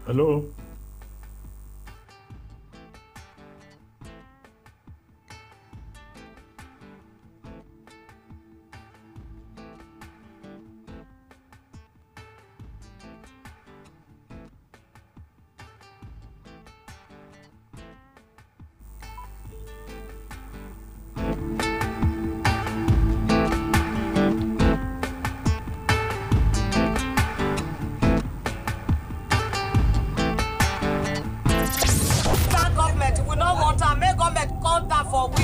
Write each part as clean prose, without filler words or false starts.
Hello.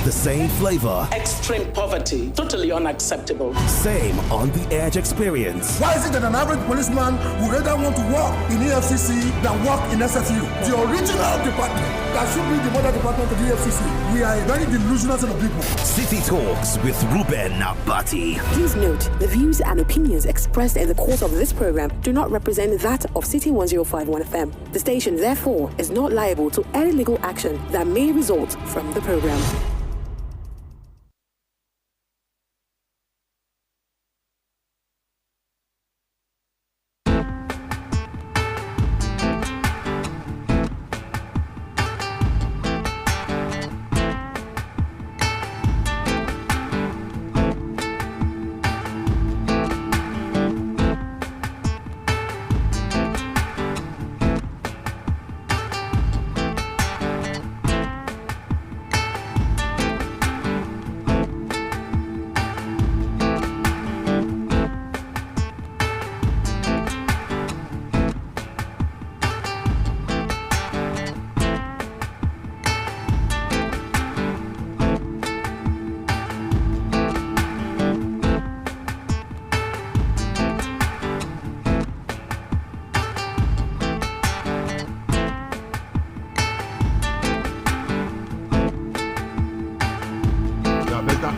The same flavor. Extreme poverty, totally unacceptable. Same on the edge experience. Why is it that an average policeman would rather want to work in EFCC than work in SFU? The original department that should be the mother department of the EFCC. We are a very delusional set of people. City Talks with Reuben Abati. Please note, the views and opinions expressed in the course of this program do not represent that of City 1051 FM. The station, therefore, is not liable to any legal action that may result from the program.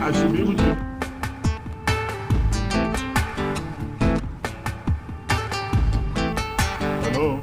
I should be able to. Hello.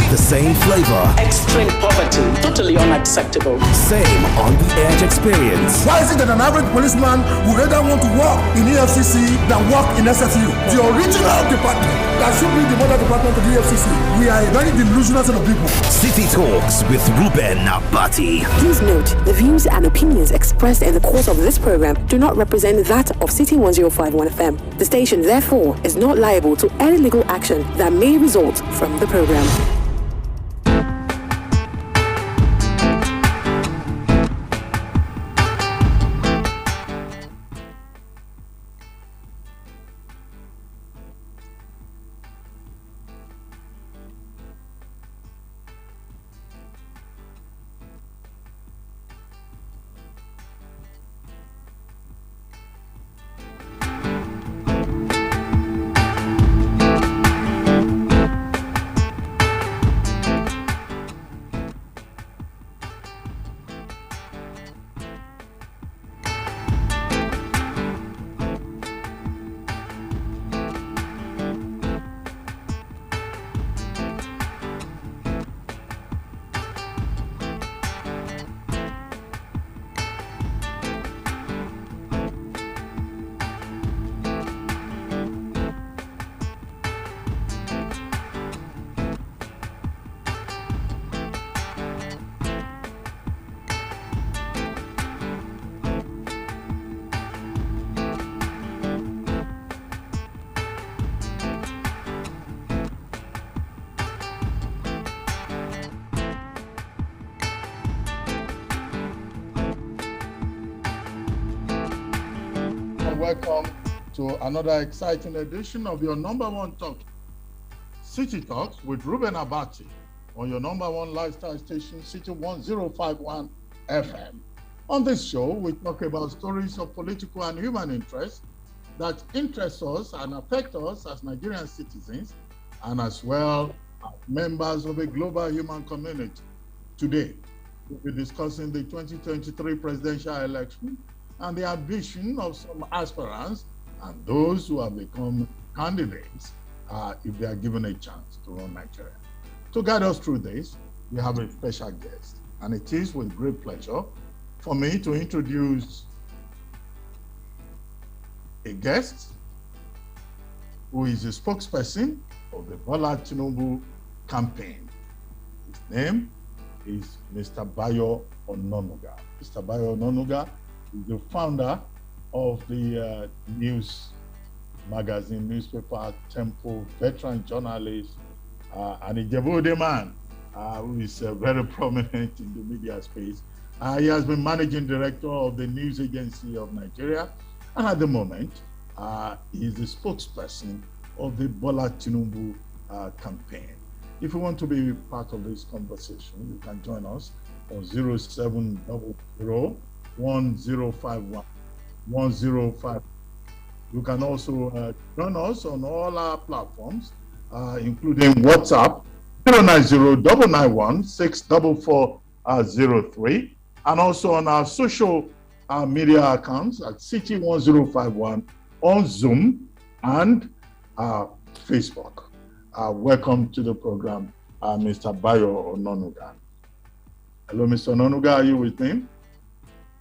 The same flavor. Extreme poverty, totally unacceptable. Same on the edge experience. Why is it that an average policeman would rather want to work in EFCC than work in SFU? The original department that should be the mother department of the EFCC. We are a very delusional set of people. City Talks with Reuben Abati. Please note, the views and opinions expressed in the course of this program do not represent that of City 1051 FM. The station, therefore, is not liable to any legal action that may result from the program. Welcome to another exciting edition of your number one talk, City Talks with Reuben Abati, on your number one lifestyle station, City 1051 FM. On this show, we talk about stories of political and human interest that interest us and affect us as Nigerian citizens, and as well as members of a global human community. Today, We'll be discussing the 2023 presidential election and the ambition of some aspirants and those who have become candidates if they are given a chance to run Nigeria. To guide us through this, we have a special guest, and it is with great pleasure for me to introduce a guest who is a spokesperson of the Bola Tinubu campaign. His name is Mr. Bayo Ononuga. Mr. Bayo Ononuga is the founder of the news magazine, newspaper, Temple, veteran journalist, and a Jebode man who is very prominent in the media space. He has been managing director of the News Agency of Nigeria, and at the moment, he is the spokesperson of the Bola Tinubu campaign. If you want to be part of this conversation, you can join us on 0700-1051-105. You can also join us on all our platforms, including WhatsApp, 090-991-64403, and also on our social media accounts at City1051 on Zoom and Facebook. Welcome to the program, Mr. Bayo Ononuga. Hello, Mr. Ononuga, are you with me?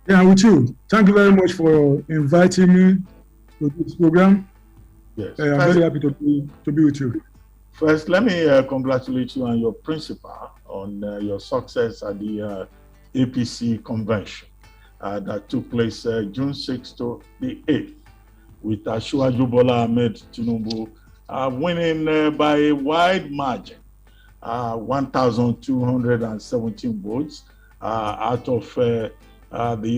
Yeah, I'm with you. Thank you very much for inviting me to this program. Yes. I'm very happy to be with you. First, let me congratulate you and your principal on your success at the APC convention that took place June 6th to the 8th, with Asiwaju Bola Ahmed Tinubu winning by a wide margin, 1,217 votes out of the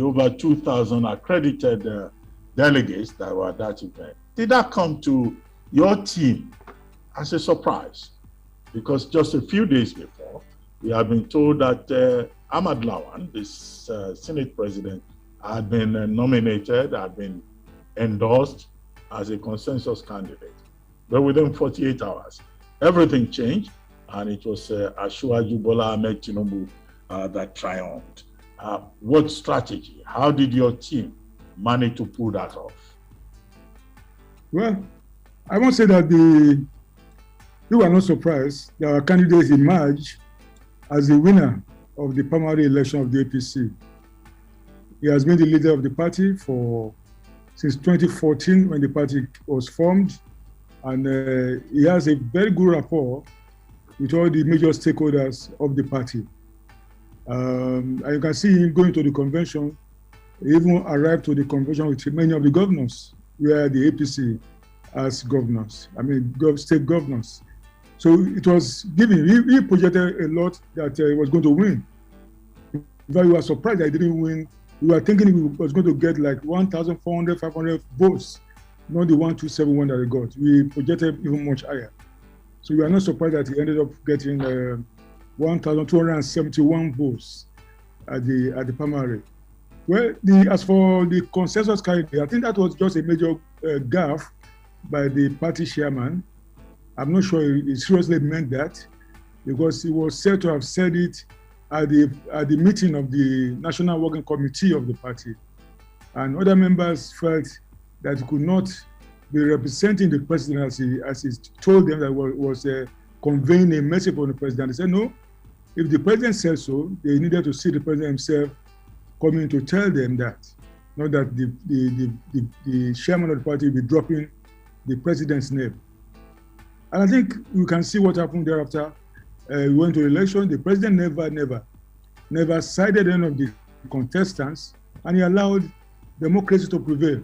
over 2,000 accredited delegates that were at that event. Did that come to your team as a surprise? Because just a few days before, we have been told that Ahmad Lawan, this Senate president, had been nominated, had been endorsed as a consensus candidate. But within 48 hours, everything changed, and it was Asiwaju Bola Ahmed Tinubu that triumphed. What strategy? How did your team manage to pull that off? Well, I won't say that we were not surprised that our candidate emerged as the winner of the primary election of the APC. He has been the leader of the party since 2014 when the party was formed, and he has a very good rapport with all the major stakeholders of the party. And you can see him going to the convention. He even arrived to the convention with many of the governors, where the APC as governors, state governors. So it was given, he projected a lot that he was going to win. In fact, we were surprised that he didn't win. We were thinking he was going to get like 1,400, 500 votes, not the 1,271 that he got. We projected even much higher. So we are not surprised that he ended up getting 1,271 votes at the primary. Well, as for the consensus candidate, I think that was just a major gaffe by the party chairman. I'm not sure he seriously meant that, because he was said to have said it at the meeting of the National Working Committee of the party. And other members felt that he could not be representing the president as he told them that was conveying a message from the president. They said, no, if the president said so, they needed to see the president himself coming to tell them that, not that the chairman of the party will be dropping the president's name. And I think you can see what happened thereafter. We went to election. The president never sided any of the contestants, and he allowed democracy to prevail.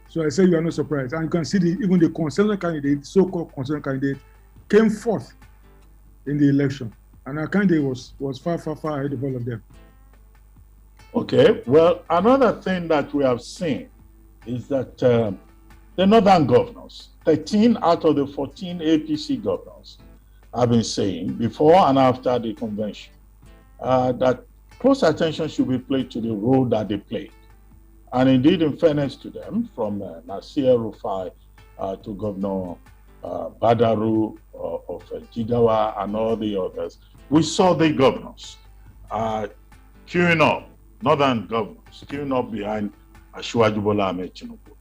So I say you are not surprised. And you can see even the consensus candidate, so-called consensus candidate, came forth in the election. And our candidate was far ahead of all of them. Okay, well, another thing that we have seen is that the northern governors, 13 out of the 14 APC governors, have been saying before and after the convention that close attention should be paid to the role that they played. And indeed, in fairness to them, from Nasir Rufai to Governor Badaru of Jigawa and all the others, we saw the governors queuing up, northern governors, queuing up behind Asiwaju Bola Ahmed Tinubu.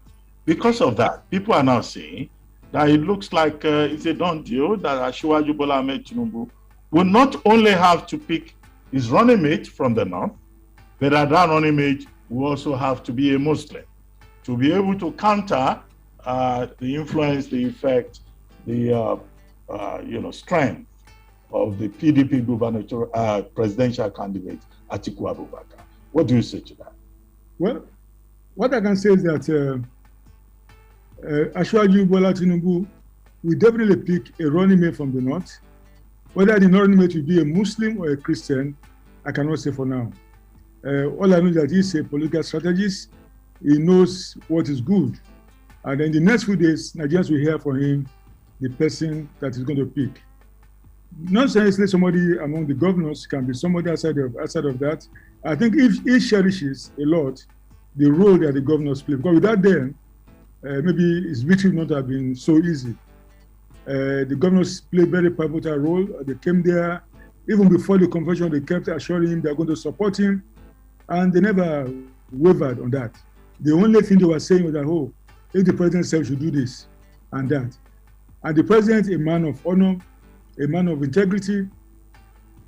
Because of that, people are now saying that it looks like it's a done deal that Asiwaju Bola Ahmed Tinubu will not only have to pick his running mate from the north, but that running mate will also have to be a Muslim to be able to counter the influence, the effect, the strength of the PDP gubernatorial presidential candidate Atiku Abubakar. What do you say to that? Well, what I can say is that Asiwaju Bola Tinubu will definitely pick a running mate from the north. Whether the running mate will be a Muslim or a Christian, I cannot say for now. All I know is that he's a political strategist. He knows what is good. And in the next few days, Nigerians will hear from him the person that he's going to pick. Not necessarily somebody among the governors, can be somebody outside of that. I think if he cherishes a lot the role that the governors play, because without them, maybe his victory would not have been so easy. The governors play a very pivotal role. They came there, even before the convention, they kept assuring him they're going to support him, and they never wavered on that. The only thing they were saying was that, oh, if the president said we should do this and that. And the president, a man of honor, a man of integrity,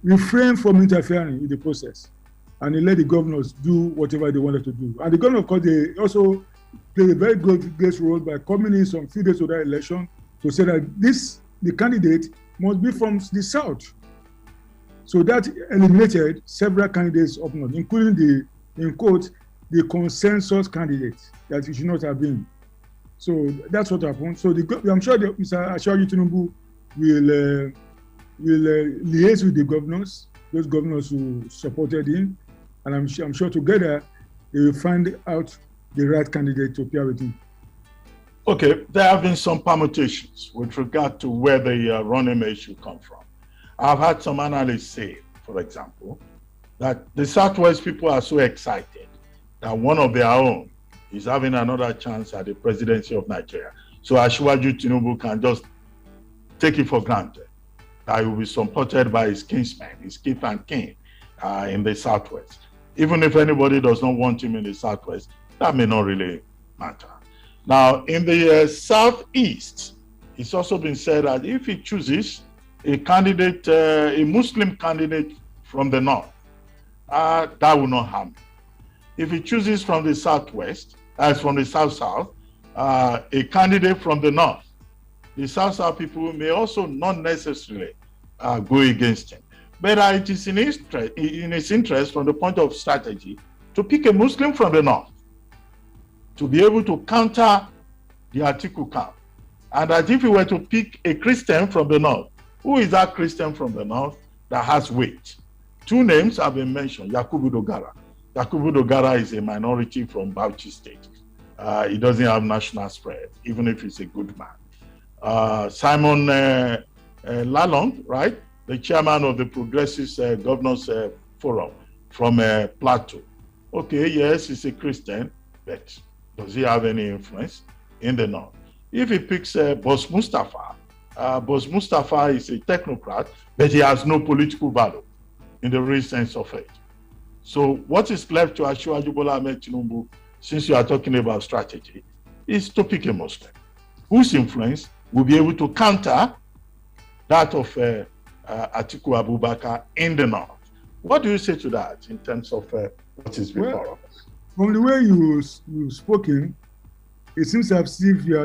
refrained from interfering in the process. And he let the governors do whatever they wanted to do. And the governor, of course, they also played a very great role by coming in some few days to that election to say that the candidate must be from the south. So that eliminated several candidates up north, including in quote, the consensus candidate that it should not have been. So that's what happened. So I'm sure that Mr. Asiwaju Tinubu will liaise with the governors, those governors who supported him, and I'm sure together they will find out the right candidate to appear with him. Okay, there have been some permutations with regard to where the running mate should come from. I've had some analysts say, for example, that the Southwest people are so excited that one of their own is having another chance at the presidency of Nigeria. So Asiwaju Tinubu can just take it for granted that he will be supported by his kinsmen, his kith and kin in the Southwest. Even if anybody does not want him in the Southwest, that may not really matter. Now, in the Southeast, it's also been said that if he chooses a candidate, a Muslim candidate from the North, that will not harm him. If he chooses from the Southwest, as from the South-South, a candidate from the North, the South-South people may also not necessarily go against him. But it is in his interest from the point of strategy to pick a Muslim from the North to be able to counter the Atiku camp. And that if he were to pick a Christian from the North, who is that Christian from the North that has weight? Two names have been mentioned, Yakubu Dogara. Yakubu Dogara is a minority from Bauchi State. He doesn't have national spread, even if he's a good man. Simon Lalong, right? The chairman of the Progressive Governors Forum from Plateau. Okay, yes, he's a Christian, but does he have any influence in the North? If he picks Boss Mustafa, Boss Mustafa is a technocrat, but he has no political value in the real sense of it. So what is left to Asiwaju Bola Ahmed Tinubu, since you are talking about strategy, is to pick a Muslim whose influence will be able to counter that of Atiku Abubakar in the North. What do you say to that in terms of what is before us? From the way you've spoken, it seems as if you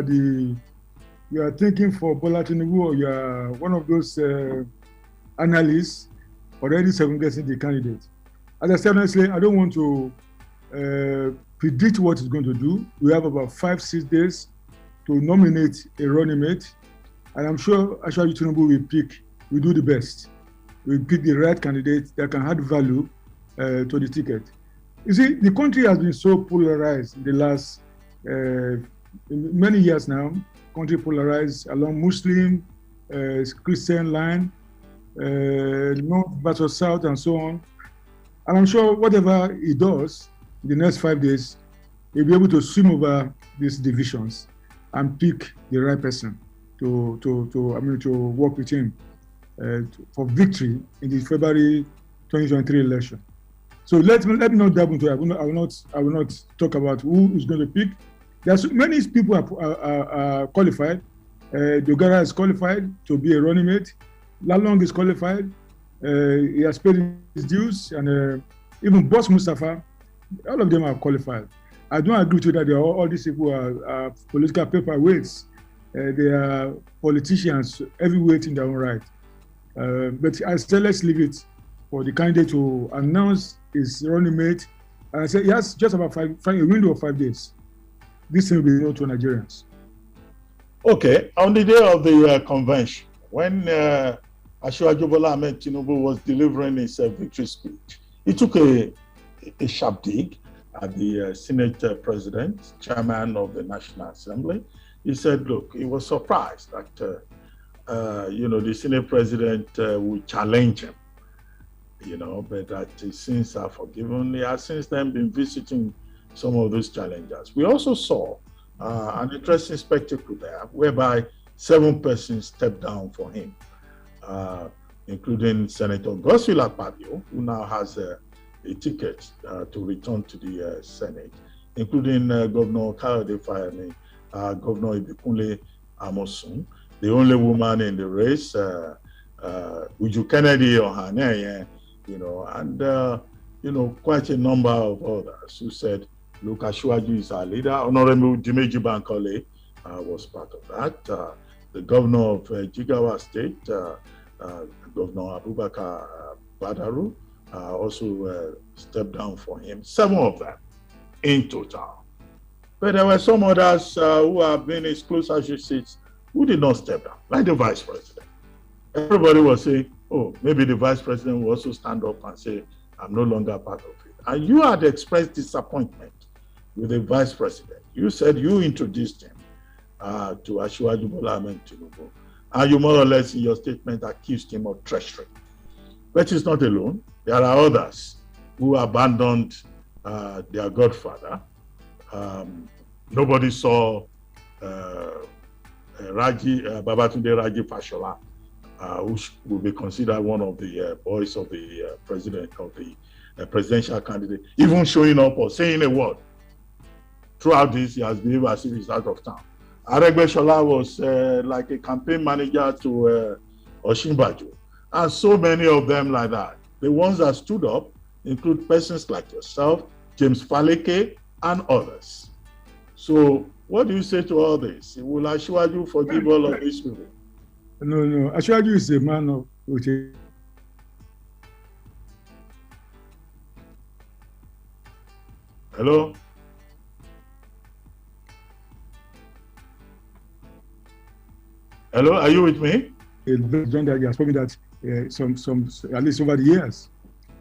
are thinking for Bola Tinubu, or you are one of those analysts already second-guessing the candidate. As I said honestly, I don't want to predict what he's going to do. We have about 5-6 days to nominate a running mate, and I'm sure Asiwaju Tinubu will do the best. We'll pick the right candidate that can add value to the ticket. You see, the country has been so polarized in the last many years now. Country polarized along Muslim, Christian line, North versus South, and so on. And I'm sure whatever he does in the next 5 days, he'll be able to swim over these divisions and pick the right person to work with him for victory in the February 2023 election. So let me not dive into it. I will not talk about who is going to pick. There are so many people are qualified. Dogara is qualified to be a running mate. Lalong is qualified. He has paid his dues, and even Boss Mustafa, all of them are qualified. I don't agree with you that all these people are political paperweights. They are politicians, heavyweight in their own right. But I said, let's leave it for the candidate to announce his running mate. And I said, yes, just about a window of 5 days. This thing will be known to Nigerians. Okay, on the day of the convention, when Asiwaju Bola Ahmed Tinubu was delivering his victory speech, he took a sharp dig at the Senate President, Chairman of the National Assembly. He said, look, he was surprised that, the Senate President would challenge him, but that his sins are forgiven. He has since then been visiting some of those challengers. We also saw an interesting spectacle there, whereby 7 persons stepped down for him, including Senator Godswill Akpabio, who now has a ticket to return to the Senate, including Governor Kayode Fayemi, Governor Ibikunle Amosun, the only woman in the race, Uju Kennedy Ohaneye, and quite a number of others who said, look, Asiwaju is our leader. Honorable Dimeji Bankole was part of that. The governor of Jigawa State, Governor Abubakar Badaru, also stepped down for him. 7 of them in total. But there were some others who have been his close associates who did not step down, like the vice president. Everybody was saying, oh, maybe the vice president will also stand up and say, I'm no longer part of it. And you had expressed disappointment with the vice president. You said you introduced him to Asiwaju Bola Ahmed Tinubu, and you more or less in your statement accused him of treachery. But he's not alone. There are others who abandoned their godfather. Nobody saw Babatunde Raji Fashola, who will be considered one of the boys of the president, of the presidential candidate, even showing up or saying a word. Throughout this, he has behaved as if he's out of town. Aregbesola was like a campaign manager to Osinbajo, and so many of them like that. The ones that stood up include persons like yourself, James Faleke, and others. So what do you say to all this? Will Asiwaju forgive all of these people? No. Asiwaju is a man of which. Hello? Hello, are you with me? John, that he has told me that some at least over the years.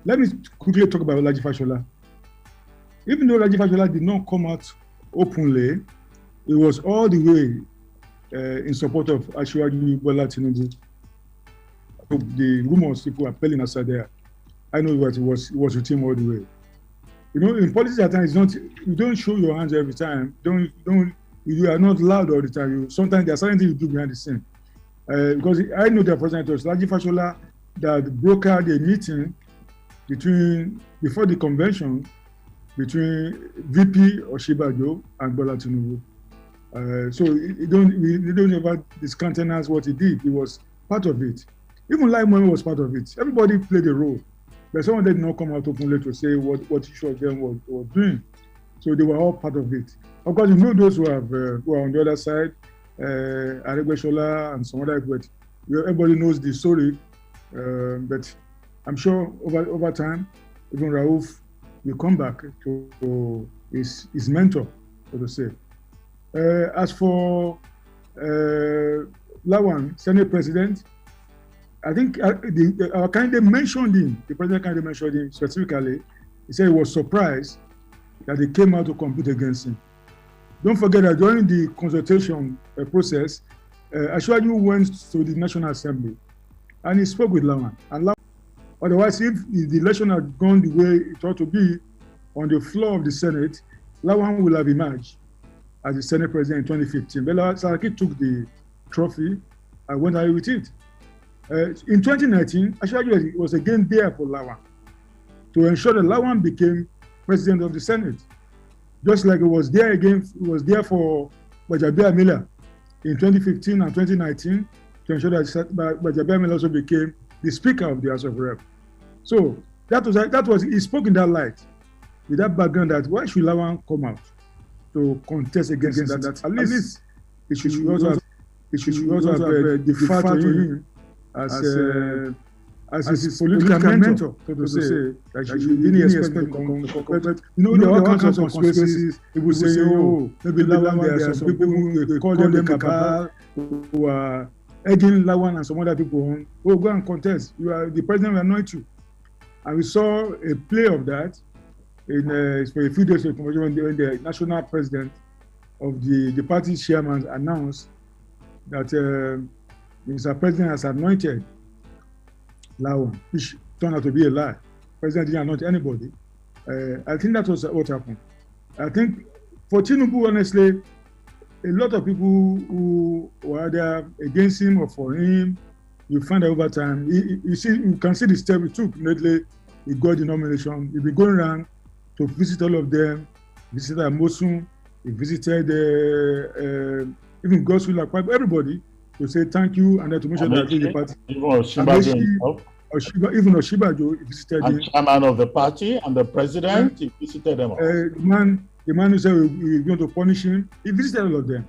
Let me quickly talk about Raji Fashola. Even though Raji Fashola did not come out openly, it was all the way in support of Asiwaju Bola Tinubu. The rumors people are pelling aside there. I know what it was with him all the way. In politics at times, you don't show your hands every time. You are not loud all the time. Sometimes there's something you do behind the scene. Because I know that, for example, it was Raji Fashola that brokered a meeting before the convention between VP Osinbajo and Bola Tinubu. So we don't ever discountenance what he did. He was part of it. Even Lai Mohammed was part of it. Everybody played a role. But someone did not come out openly to say what each of them was doing. So they were all part of it. Of course, those who are on the other side, Aregbesola and some other people. Everybody knows the story, but I'm sure over time, even Rauf will come back to his mentor, so to say. As for Lawan, Senate President, I think our candidate mentioned him, the president candidate mentioned him specifically. He said he was surprised that they came out to compete against him. Don't forget that during the consultation process, Asiwaju went to the National Assembly and he spoke with Lawan. And otherwise, if the election had gone the way it ought to be on the floor of the Senate, Lawan will have emerged as the Senate President in 2015. But Saraki took the trophy and went away with it. In 2019, Asiwaju was again there for Lawan. to ensure that Lawan became president of the Senate. Just like it was there again, it was there for Bajabia Miller in 2015 and 2019 to ensure that Bajabia Miller also became the Speaker of the House of Rep. So that was he spoke in that light, with that background that why should Lawan come out to contest against that? At least it should also have deferred to him as his political mentor, so to say, that you didn't expect to come. But there are all kinds of conspiracies. People say, oh, maybe Lawan, there are some people who they call them the cabal, who are egging Lawan and some other people on, oh, go and contest. You are the president will anoint you. And we saw a play of that for a few days ago when the national president of the party chairman announced that Mr. President has anointed Lawan, which turned out to be a lie. President didn't anoint anybody. I think that was what happened. I think for Tinubu, honestly, a lot of people who were either against him or for him, you find that over time, you can see the step he took. Immediately, he got the nomination. He'll be going around to visit all of them. He visited Amosun. He visited even Godswill, everybody, to say thank you and then to mention that the party. Even Osinbajo, he visited him. Chairman of the party and the president, he visited them all. The man who said we were going to punish him, he visited all of them.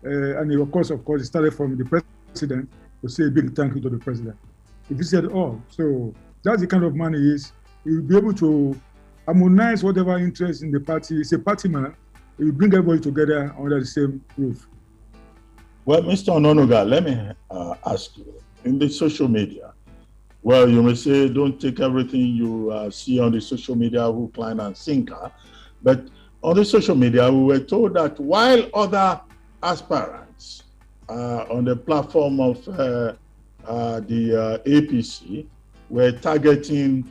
And he, of course, he started from the president to say a big thank you to the president. He visited all. So that's the kind of man he is. He will be able to harmonize whatever interest in the party. He's a party man. He will bring everybody together under the same roof. Well, Mr. Ononuga, let me ask you, in the social media, well, you may say don't take everything you see on the social media hook, line, and sinker, but on the social media, we were told that while other aspirants on the platform of the APC were targeting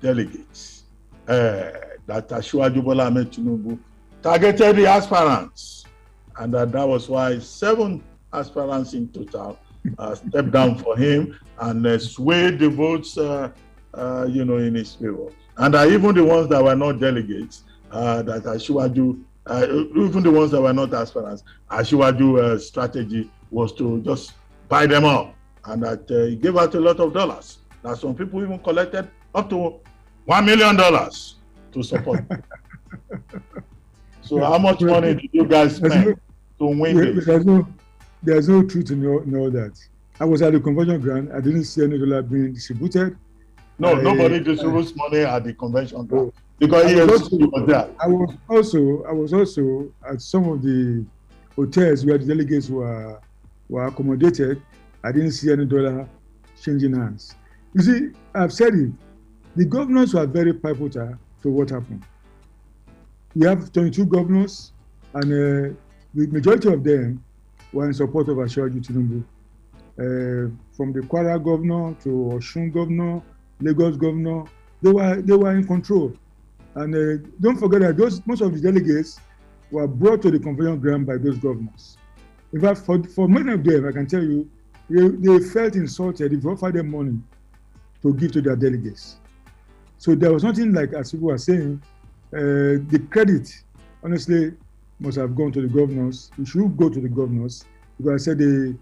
delegates, that Asiwaju Bola Ahmed Tinubu targeted the aspirants, and that was why 7 aspirants in total stepped down for him and swayed the votes, in his favor. And even the ones that were not delegates, that Asiwaju, even the ones that were not aspirants, Asiwaju's strategy was to just buy them up, and that he gave out a lot of dollars. That some people even collected up to $1 million to support. So how much money did you guys spend to win this? There's no truth in all that. I was at the convention ground. I didn't see any dollar being distributed. No, nobody distributes money at the convention ground because was there. I was also at some of the hotels where the delegates were accommodated. I didn't see any dollar changing hands. You see, I've said it. The governors were very pivotal to what happened. We have 22 governors, and the majority of them were in support of Asiwaju Tinubu. From the Kwara governor to Osun governor, Lagos governor, they were in control. And don't forget that most of the delegates were brought to the convention ground by those governors. In fact, for many of them, I can tell you, they felt insulted if you offered them money to give to their delegates. So there was nothing like, as people were saying, the credit, honestly, must have gone to the governors. It should go to the governors, because I said they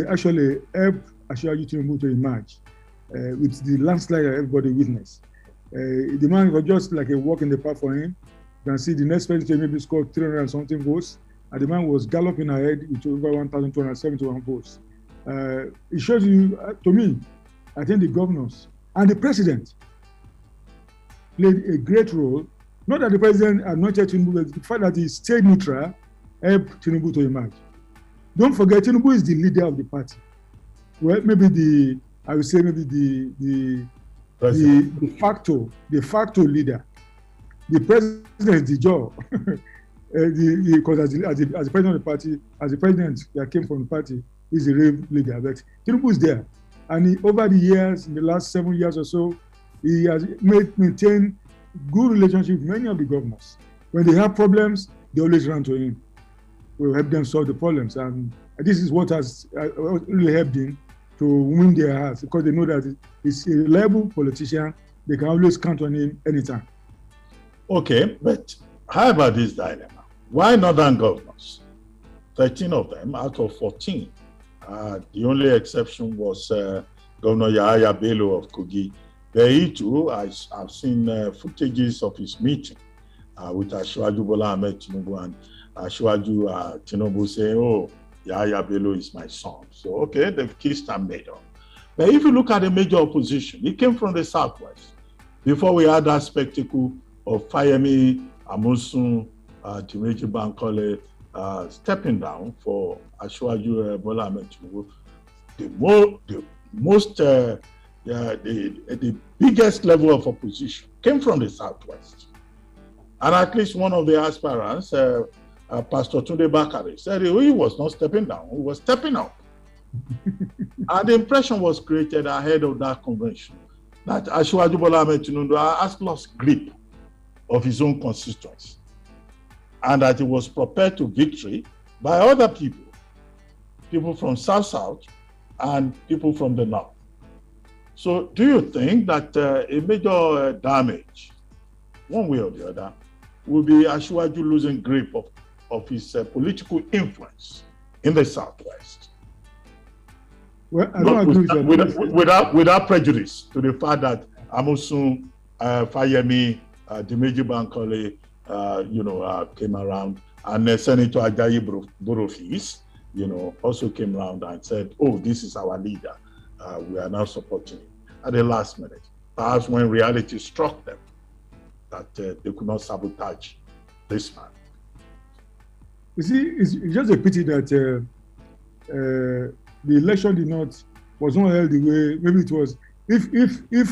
actually helped Asiwaju Tinubu to emerge with the landslide that everybody witnessed. The man was just like a walk in the park for him. You can see the next president maybe scored 300 and something votes, and the man was galloping ahead with over 1,271 votes. It shows you, to me, I think the governors and the president played a great role. Not that the president anointed Tinubu, but the fact that he stayed neutral helped Tinubu to emerge. Don't forget, Tinubu is the leader of the party. Well, maybe the de facto leader. The president is the jaw. Because as the president of the party, as the president that came from the party, is the real leader. But Tinubu is there. And over the years, in the last 7 years or so, he has maintained good relationship with many of the governors. When they have problems, they always run to him. We'll help them solve the problems. And this is what has really helped him to win their hearts because they know that he's a reliable politician. They can always count on him anytime. Okay, but how about this dilemma? Why northern governors? 13 of them out of 14. The only exception was Governor Yahaya Bello of Kogi. He too, I've seen footages of his meeting with Asiwaju Bola Ahmed Tinubu, and Asiwaju Tinubu saying, oh, Yahaya Bello is my son. So, okay, they've kissed and made up. But if you look at the major opposition, it came from the southwest. Before we had that spectacle of Fayemi Amosun, Dimeji Bankole stepping down for Asiwaju Bola Ahmed Tinubu, the biggest level of opposition came from the southwest. And at least one of the aspirants, Pastor Tunde Bakare, said he was not stepping down, he was stepping up. And the impression was created ahead of that convention that Asiwaju Bola Ahmed Tinubu has lost grip of his own constituents, and that he was prepared to victory by other people from South and people from the North. So do you think that a major damage, one way or the other, will be Asiwaju losing grip of his political influence in the Southwest? Well, I don't agree without prejudice to the fact that Amosun, Fayemi, Dimeji Bankole, came around, and Senator Ajayi Borofis, also came around and said, "Oh, this is our leader. We are now supporting him." At the last minute, perhaps when reality struck them that they could not sabotage this man. You see, it's just a pity that the election was not held the way maybe it was. If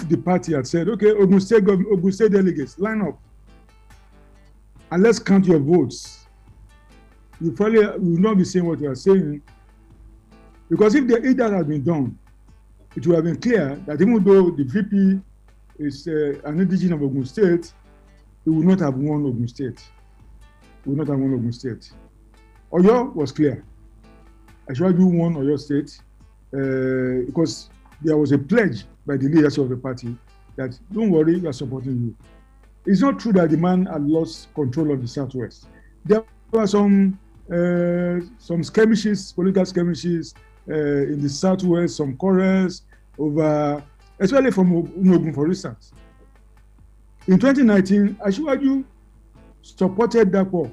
the party had said, okay, Ogun State delegates, line up and let's count your votes, you probably will not be saying what you are saying. Because if that had been done, it would have been clear that even though the VP is an indigenous of Ogun State, he would not have won Ogun State. Oyo was clear. Asiwaju won Oyo State because there was a pledge by the leadership of the party that don't worry, we are supporting you. It's not true that the man had lost control of the Southwest. There were some skirmishes, political skirmishes in the Southwest, some quarrels over, especially from Ogun, for instance. In 2019, Asiwaju supported Dapo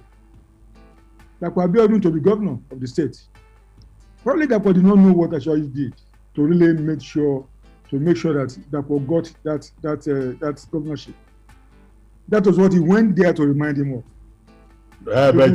Abiodun to be governor of the state. Probably Dapo did not know what Asiwaju did to really make sure that Dapo got that governorship. That was what he went there to remind him of. But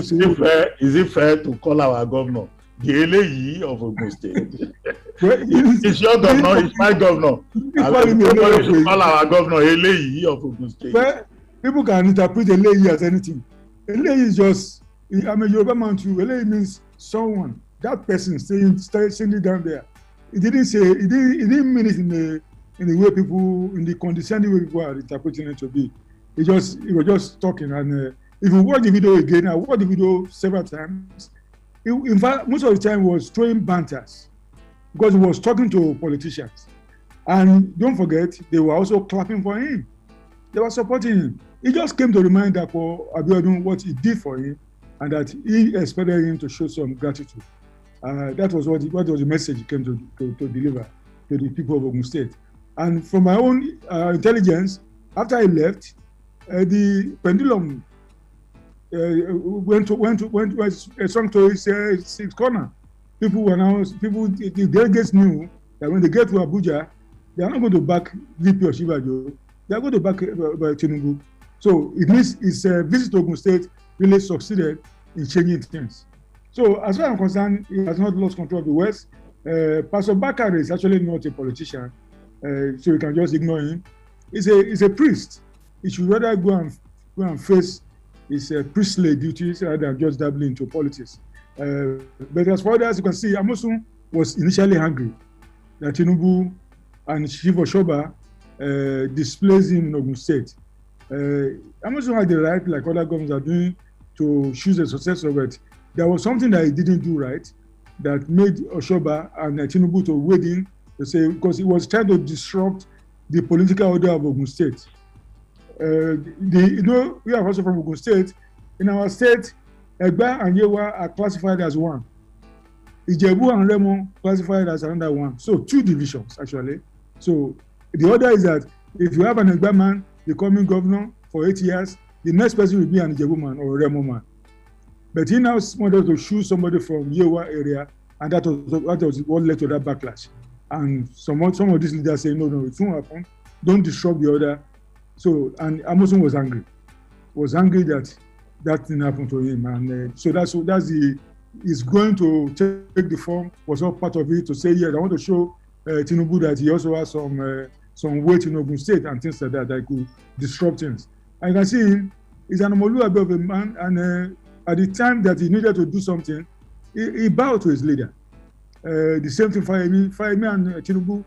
is it fair to call our governor the Eleyi of Ogun State? It's your governor, it's my governor. Nobody should call our governor Eleyi of Ogun State. But people can interpret Eleyi as anything. Eleyi is just, I'm a Yoruba man too. Eleyi means someone, that person standing down there. He didn't mean it in the way people, in the condescending way people are interpreting it to be. He was just talking, and if you watch the video again, I watched the video several times. In fact, most of the time he was throwing banters because he was talking to politicians. And don't forget, they were also clapping for him. They were supporting him. He just came to remind Dapo Abiodun what he did for him and that he expected him to show some gratitude. That was what was the message he came to deliver to the people of Ogun State. And from my own intelligence, after he left, the pendulum went swung to its corner. The delegates knew that when they get to Abuja, they are not going to back VP Osinbajo. They are going to back Tinubu. So it means his visit to Ogun State really succeeded in changing things. So as far as I'm concerned, he has not lost control of the West. Pastor Bakare is actually not a politician, so we can just ignore him. He's a priest. He should rather go and face his priestly duties rather than just dabbling into politics. But as far as you can see, Amosun was initially angry that Tinubu and Chief Oshoba displaced him in Ogun State. Amosun had the right, like other governments are doing, to choose a successor, but there was something that he didn't do right that made Oshoba and Tinubu to wade in They say because he was trying to disrupt the political order of Ogun State. We are also from Ogun State. In our state, Egba and Yewa are classified as one. Ijebu and Remo classified as another one. So 2 divisions actually. So the order is that if you have an Egba man becoming governor for 8 years, the next person will be an Ijebu man or a Remo man. But he now wanted to choose somebody from Yewa area, and that was what led to that backlash. And some of these leaders say, no, it won't happen. Don't disrupt the order. So, and Amosun was angry. That didn't happen to him. And so he's going to take the form, was all part of it, to say, yes, I want to show Tinubu that he also has some weight in Ogun State and things like that could disrupt things. And you can see he's an Omoluabi of a man, and at the time that he needed to do something, he bowed to his leader. The same thing for Fayemi and Tinubu.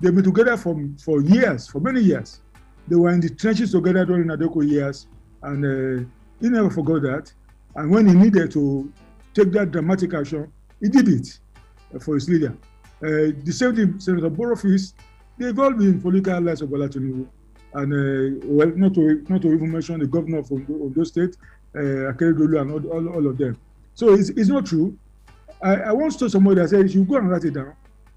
They've been together for years, for many years. They were in the trenches together during Adeko years, and he never forgot that. And when he needed to take that dramatic action, he did it for his leader. The same thing, Senator Borofis, they've all been political allies of Bola Tinubu. And well, not to even mention the governor of Ondo State, Akeredolu, and all of them. So it's not true. I once told somebody, I said, you go and write it down.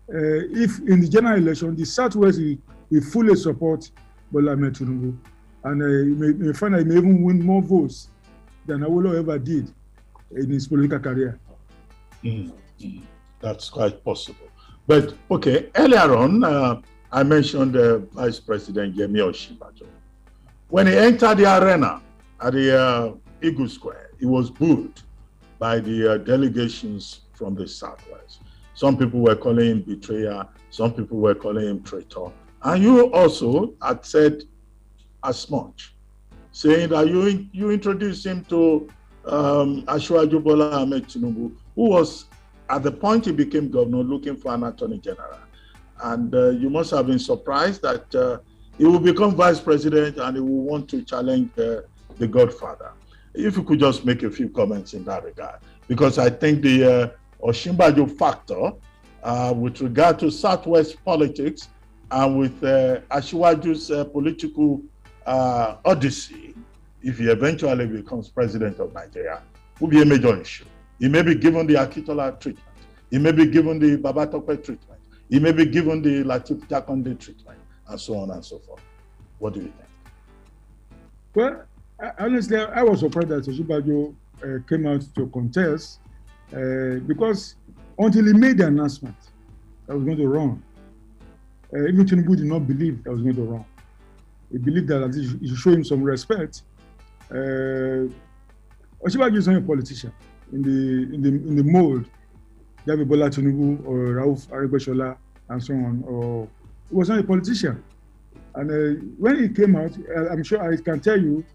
If in the general election, the Southwest will fully support Bola Tinubu, and you may find that he may even win more votes than Awolowo ever did in his political career. That's quite possible. But okay, earlier on, I mentioned Vice President Yemi Osinbajo. When he entered the arena at the Eagle Square, he was booed by the delegations from the Southwest. Some people were calling him betrayer, some people were calling him traitor. And you also had said as much, saying that you introduced him to Asiwaju Bola Ahmed Tinubu, who was, at the point he became governor, looking for an attorney general. And you must have been surprised that he will become vice president and he will want to challenge the Godfather. If you could just make a few comments in that regard, because I think the Osinbajo factor with regard to Southwest politics and with Asiwaju's political odyssey, if he eventually becomes president of Nigeria, will be a major issue. He may be given the Akitola treatment. He may be given the Babatope treatment. He may be given the Latif Jakonde treatment, and so on and so forth. What do you think? Well, honestly, I was surprised that Osinbajo came out to contest because until he made the announcement that was going to run, even Tinubu did not believe that was going to run. He believed that he should show him some respect. Osinbajo is not a politician in the mold David Bola Tinubu or Rauf Aregbesola and so on. Or he was not a politician. And when he came out, I'm sure I can tell you,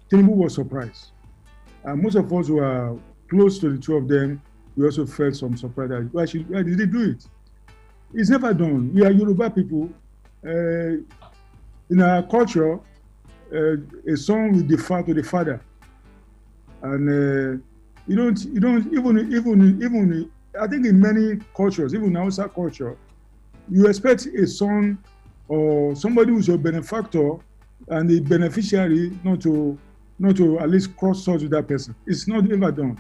Tinubu was surprised. And most of us who are close to the two of them, we also felt some surprise. Why did he do it? It's never done. We are Yoruba people. In our culture, a son will defer to the father, and you don't even. I think in many cultures, even outside culture, you expect a son or somebody who's your benefactor and the beneficiary not to at least cross swords with that person. It's not ever done.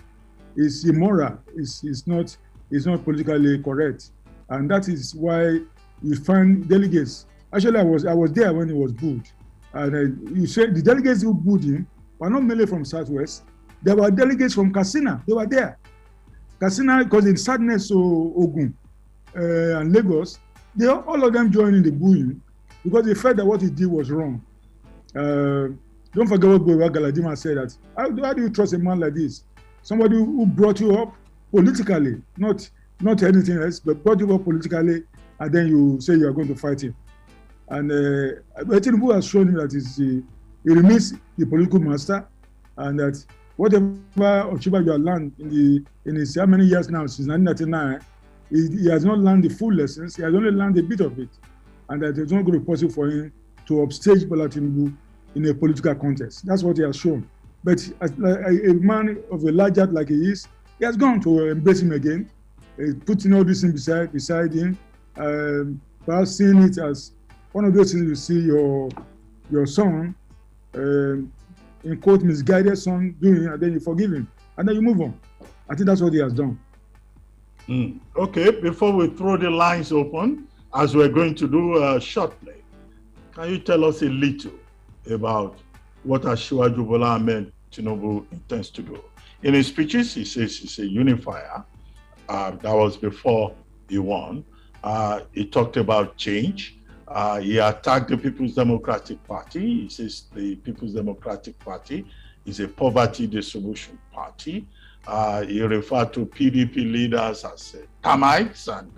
It's immoral. It's not politically correct, and that is why you find delegates. Actually, I was there when he was booed, and you said the delegates who booed him were not merely from Southwest. There were delegates from Katsina. They were there. Katsina, because in Sadness, Ogun, and Lagos, all of them joined in the booing because they felt that what he did was wrong. Don't forget what Bowa Galadima said, that how do you trust a man like this? Somebody who brought you up politically, not anything else, but brought you up politically, and then you say you are going to fight him. And Tinubu has shown him that he remains the political master, and that whatever Osinbajo has learned in his how many years now, since 1999, he has not learned the full lessons. He has only learned a bit of it, and that it's not going to be possible for him to upstage Bola Tinubu in a political contest. That's what he has shown. But as a man of a large heart like he is, he has gone to embrace him again, putting all this in beside him, perhaps seeing it as one of those things you see your son, in quote, misguided son doing, and then you forgive him, and then you move on. I think that's what he has done. Okay, before we throw the lines open, as we're going to do shortly, can you tell us a little about what Asiwaju Bola Ahmed Tinubu intends to do? In his speeches, he says he's a unifier. That was before he won. He talked about change. He attacked the People's Democratic Party. He says the People's Democratic Party is a poverty distribution party. He referred to PDP leaders as termites and,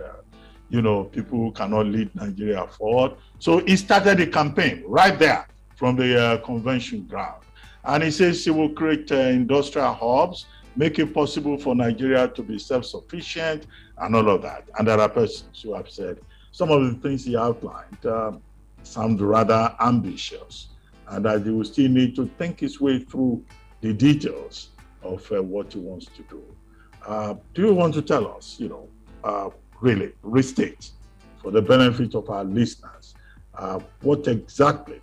people who cannot lead Nigeria forward. So he started a campaign right there from the convention ground. And he says he will create industrial hubs, make it possible for Nigeria to be self-sufficient and all of that. And there are persons who have said some of the things he outlined sound rather ambitious, and that he will still need to think his way through the details of what he wants to do. Do you want to tell us, really restate for the benefit of our listeners, what exactly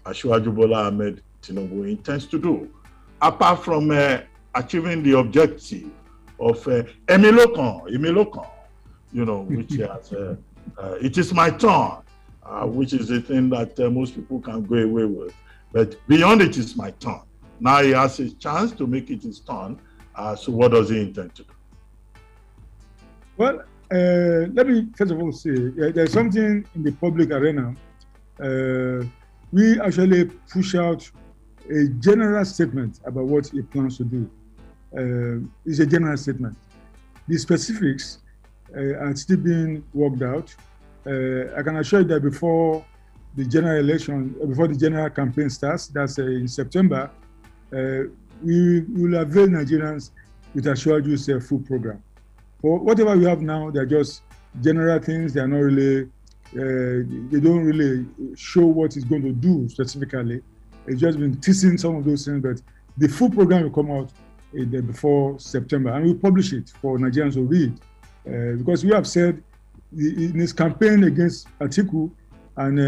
Asiwaju Bola Ahmed Tinubu intends to do, apart from achieving the objective of Emilokan, which has, it is my turn, which is a thing that most people can go away with. But beyond it is my turn. Now he has a chance to make it his turn. So what does he intend to do? Well, let me first of all say there's something in the public arena. We actually push out a general statement about what he plans to do. It's a general statement. The specifics are still being worked out. I can assure you that before the general election, before the general campaign starts, that's in September, we will avail Nigerians with Asiwaju's full program. For whatever we have now, they're just general things. They are not really, they don't really show what it's going to do specifically. It's just been teasing some of those things, but the full program will come out before September, and we'll publish it for Nigerians to read. Because we have said in his campaign against Atiku and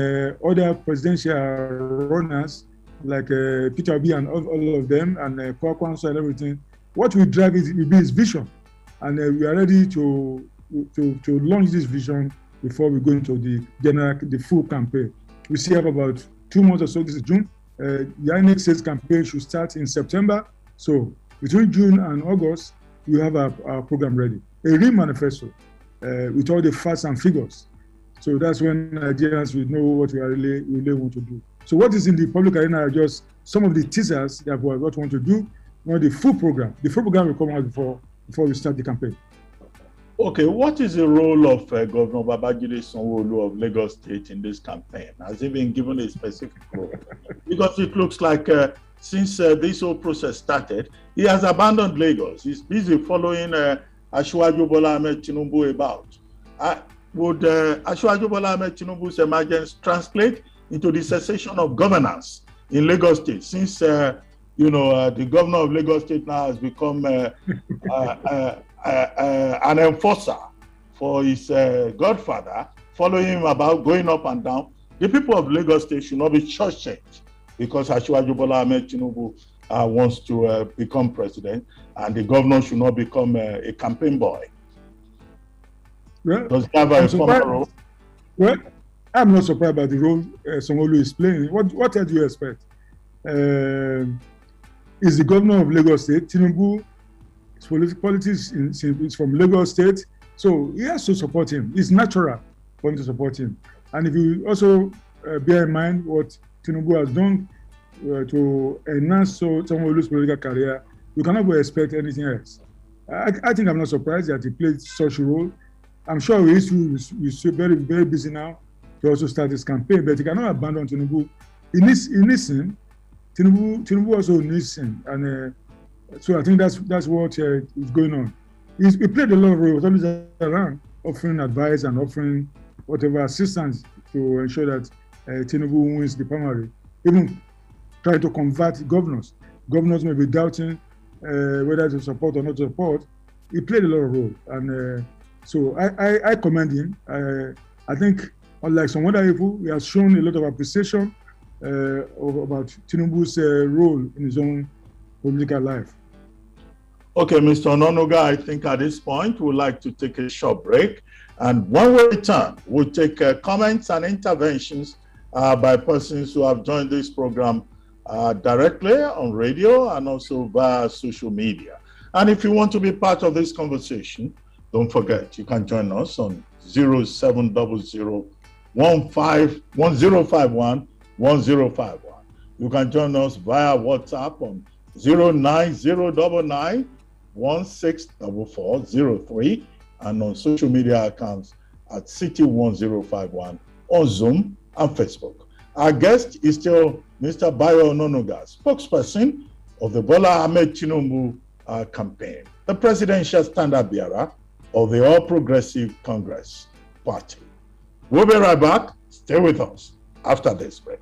other presidential runners like Peter Obi and all of them, and Kwakwanso and everything, what we drive will be his vision. And we are ready to launch this vision before we go into the full campaign. We still have about 2 months or so. This is June. The INEC says campaign should start in September. So between June and August, we have our program ready. A real manifesto with all the facts and figures. So that's when Nigerians will know what we really want to do. So what is in the public arena are just some of the teasers that we want to do, not the full program. The full program will come out before we start the campaign. Okay, what is the role of Governor Babajide Sanwo-Olu of Lagos State in this campaign? Has he been given a specific role? Because it looks like since this whole process started, he has abandoned Lagos. He's busy following Asiwaju Bola Ahmed Tinubu about. Would Asiwaju Bola Ahmed Tinubu's emergence translate into the cessation of governance in Lagos State, since the governor of Lagos State now has become an enforcer for his godfather, following him about, going up and down? The people of Lagos State should not be shortchanged because Asiwaju Bola Ahmed Tinubu wants to become president, and the governor should not become a campaign boy. Well, does he have a formal role? Well, I'm not surprised by the role Sanwo-Olu is playing. What else do you expect? Is the governor of Lagos State. Tinubu, his politics is from Lagos State, so he has to support him. It's natural for him to support him. And if you also bear in mind what Tinubu has done to enhance Sanwo-Olu's political career, you cannot expect anything else. I think I'm not surprised that he played such a role. I'm sure he's very, very busy now to also start his campaign, but he cannot abandon Tinubu. He needs him. Tinubu also needs him, and so I think that's what is going on. He played a lot of roles, always around, offering advice and offering whatever assistance to ensure that Tinubu wins the primary. Even trying to convert governors. Governors may be doubting whether to support or not to support. He played a lot of role, and So I commend him. I think, unlike some other people, he has shown a lot of appreciation about Tinubu's role in his own political life. Okay, Mr. Ononuga, I think at this point we'd like to take a short break. And when we return, we'll take comments and interventions by persons who have joined this program directly on radio and also via social media. And if you want to be part of this conversation, don't forget, you can join us on 0700-1051-1051. You can join us via WhatsApp on 09099164403 and on social media accounts at City1051 on Zoom and Facebook. Our guest is still Mr. Bayo Ononuga, spokesperson of the Bola Ahmed Tinubu campaign, the presidential standard bearer of the All Progressive Congress Party. We'll be right back. Stay with us after this break.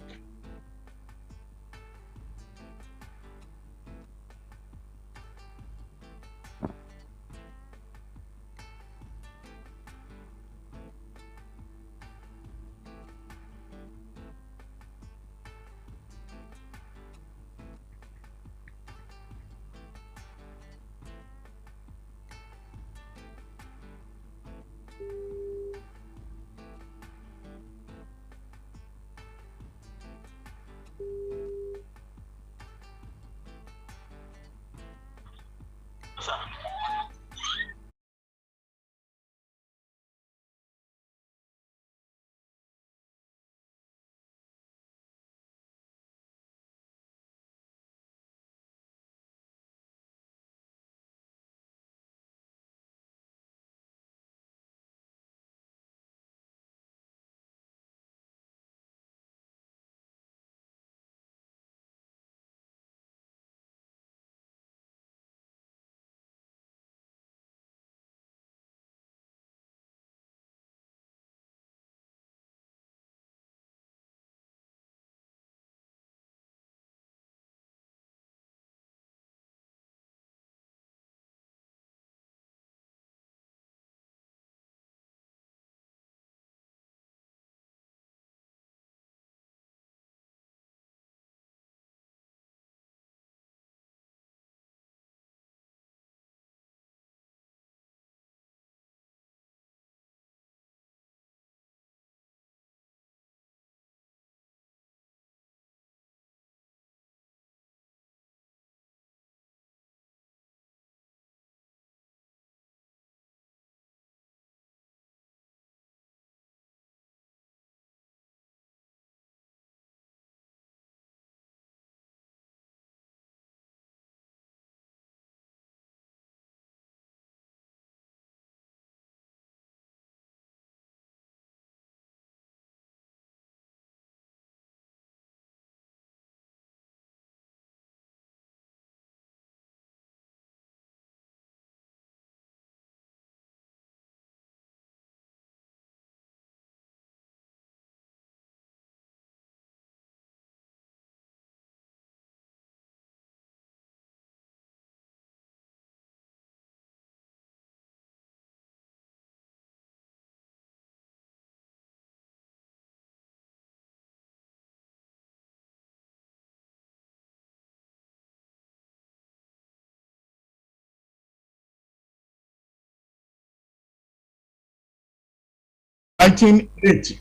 In 1980,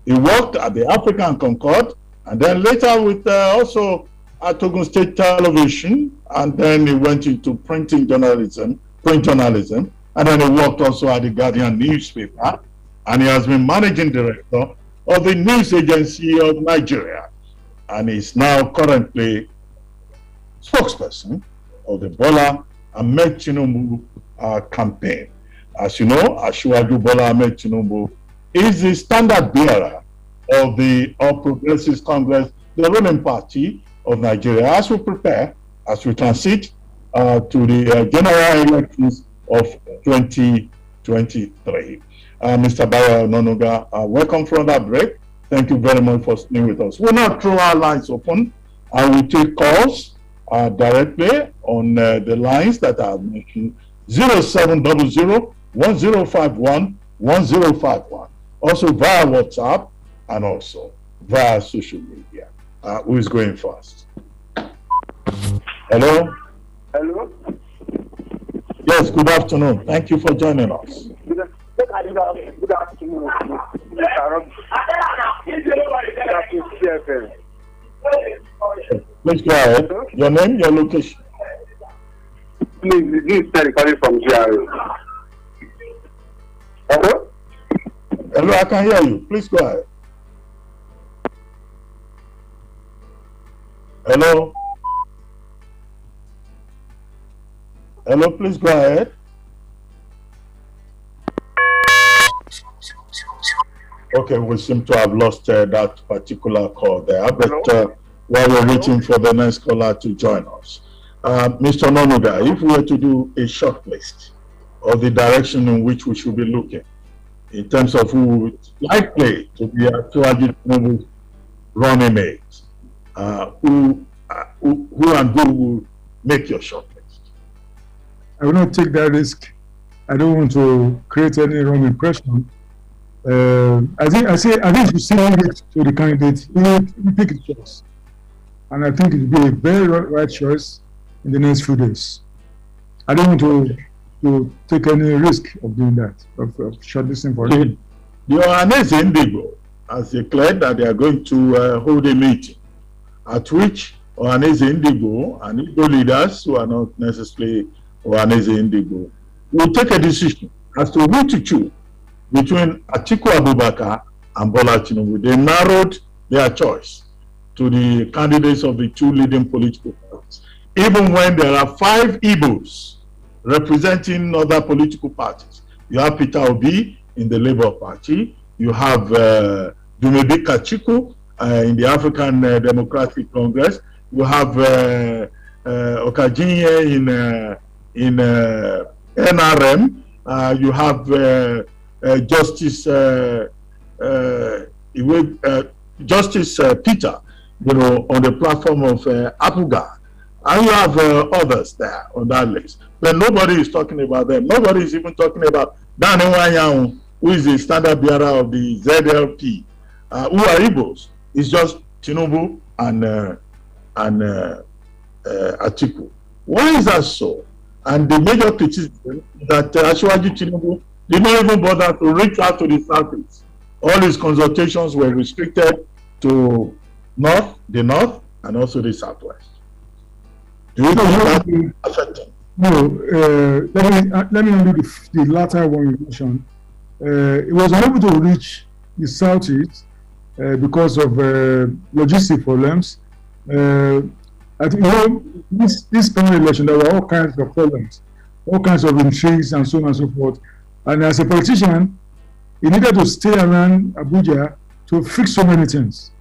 he worked at the African Concord, and then later with also at Ogun State Television, and then he went into print journalism, and then he worked also at the Guardian newspaper, and he has been managing director of the news agency of Nigeria, and is now currently spokesperson of the Bola Ahmed Tinubu campaign. As you know, Asiwaju Bola Ahmed Tinubu is the standard bearer of the All Progressive Congress, the ruling party of Nigeria, as we prepare, as we transit to the general elections of 2023. Mr. Bayo Ononuga, welcome from that break. Thank you very much for staying with us. We'll now throw our lines open and we take calls directly on the lines that are mentioned. 0700 1051 1051. Also via WhatsApp and also via social media. Who is going first? Hello? Hello? Yes, good afternoon. Thank you for joining us. Good afternoon. Please go ahead. Your name, your location. Please, this is Terry calling from GRA. Hello? Hello, I can hear you. Please go ahead. Hello? Hello, please go ahead. Okay, we seem to have lost that particular call there, but while we're waiting for the next caller to join us. Mr. Nonuga, if we were to do a short list of the direction in which we should be looking in terms of who would likely to be a Tinubu'S running mate, who and who will make your short list? I will not take that risk. I don't want to create any wrong impression. I think you say it to the candidate, you pick a choice. And I think it will be a very right choice in the next few days. I don't want to take any risk of doing that, of shortlisting for him. The Ohanese Indigo has declared that they are going to hold a meeting at which Ohanese Indigo and Igbo leaders who are not necessarily Ohanese Indigo will take a decision as to who to choose between Atiku Abubakar and Bola Tinubu. They narrowed their choice to the candidates of the two leading political parties, even when there are 5 Igbos representing other political parties. You have Peter Obi in the Labour Party, you have Dumedi Kachiku in the African Democratic Congress, you have Okajinye in NRM, you have Justice Justice Peter, on the platform of Apuga, and you have others there on that list. But nobody is talking about them. Nobody is even talking about Dani Wanyan, who is the standard bearer of the ZLP, who are Igbos. It's just Tinubu and Atiku. Why is that so? And the major criticism is that Asiwaju Tinubu did not even bother to reach out to the Southeast. All his consultations were restricted to the north, and also the southwest. Do you think that affecting? No, let me undo the latter one you mentioned. It was unable to reach the southeast because of logistic problems. I think this primary election, there were all kinds of problems, all kinds of intrigues and so on and so forth. And as a politician, he needed to stay around Abuja to fix so many things.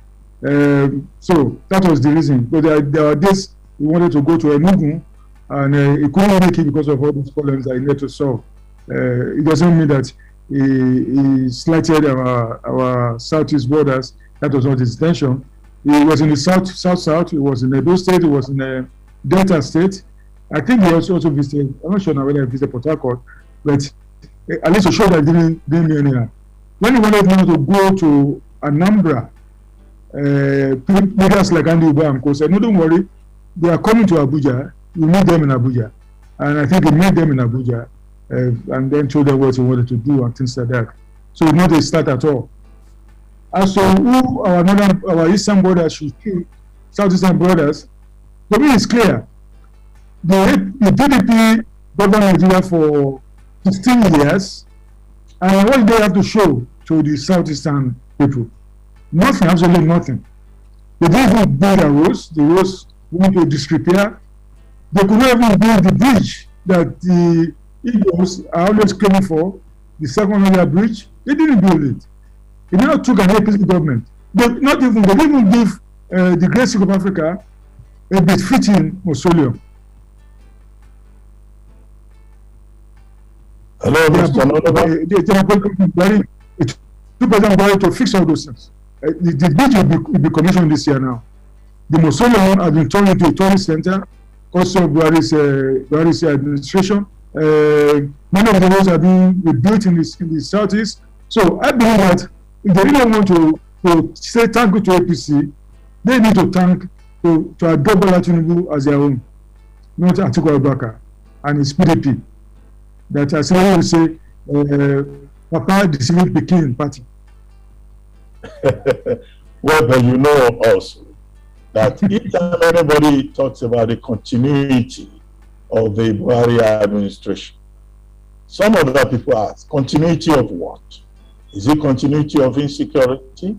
So that was the reason. But there were days we wanted to go to Enugu, and he couldn't make it because of all these problems that he needed to solve. It doesn't mean that he slighted our southeast borders. That was not his intention. He was in the south. He was in Edo State. He was in Delta State. I think he also visited. I'm not sure now whether he visited Port Harcourt, but at least to show that he didn't mean anything. When he wanted to go to Anambra, leaders like Andy Ubamko said, "No, don't worry. They are coming to Abuja. You meet them in Abuja." And I think he met them in Abuja, and then told them what he wanted to do and things like that. So it's not a start at all. As to who our eastern brothers should kill, southeastern brothers, for me it's clear. The PDP governed Nigeria for 16 years, and what do they have to show to the southeastern people? Nothing, absolutely nothing. They didn't even build the roads went to disrepair. They could not even build the bridge that the Igbos are always claiming for, the second layer bridge. They didn't build it. They never took an APC government. They didn't even give the Great Seal of Africa a befitting mausoleum. Hello, it took them to fix all those things. The bridge will be commissioned this year now. The mausoleum has been turned into a tourist center, also Buhari's administration. Many of the roads are being rebuilt in the southeast. So I believe that if they really want to say thank you to APC, they need to adopt Bola Tinubu as their own, not Atiku Abubakar and his PDP. That as I will say, Papa deceived Pekin party. Well, but you know also that each time anybody talks about the continuity of the Buhari administration, some other people ask, continuity of what? Is it continuity of insecurity?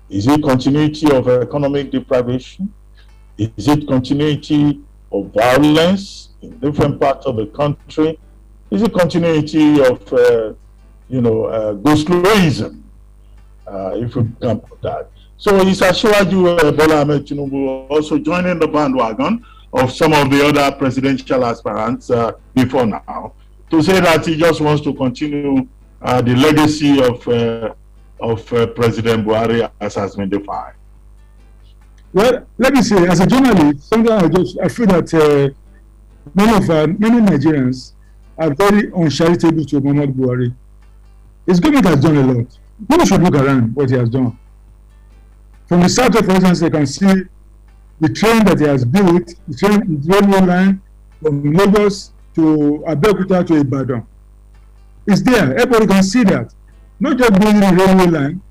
Is it continuity of economic deprivation? Is it continuity of violence in different parts of the country? Is it continuity of, Gosloism, if we can put that? So is Asiwaju Bola Ahmed Tinubu also joining the bandwagon of some of the other presidential aspirants before now, to say that he just wants to continue the legacy of President Buhari as has been defined? Well, let me say, as a journalist, sometimes I feel that many Nigerians are very uncharitable to Muhammad Buhari. His government has done a lot. People should look around what he has done. From the south, for instance, you can see the train that he has built, the railway line from Lagos to Abeokuta to Ibadan. It's there. Everybody can see that. Not just building a railway line,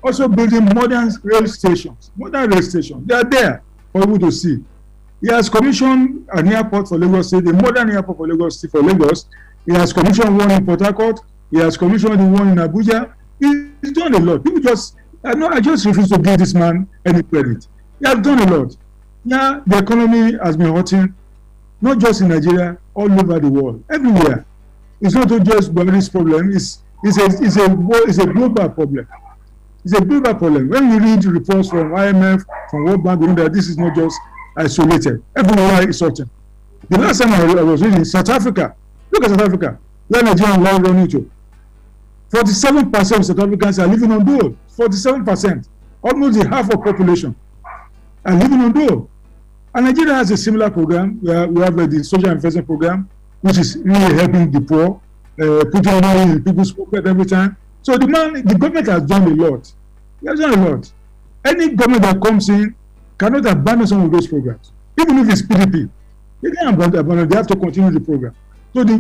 also building modern rail stations. They are there for people to see. He has commissioned an airport for Lagos State, a modern airport for Lagos State for Lagos. He has commissioned one in Port Harcourt. He has commissioned the one in Abuja. He's done a lot. I just refuse to give this man any credit. He has done a lot. Yeah, the economy has been hurting, not just in Nigeria, all over the world, everywhere. It's not just Buhari's problem. It's a global problem. It's a global problem. When we read reports from IMF, from World Bank, we know that this is not just isolated. Everywhere is hurting. The last time I was reading South Africa, look at South Africa, where Nigerians are running to. 47% of South Africans are living on dole. 47%, almost the half of population, are living on dole. And Nigeria has a similar program. We have the social investment program, which is really helping the poor, putting money in people's pocket every time. So the government has done a lot. He has done a lot. Any government that comes in cannot abandon some of those programs. Even if it's PDP, they can't abandon. They have to continue the program. So the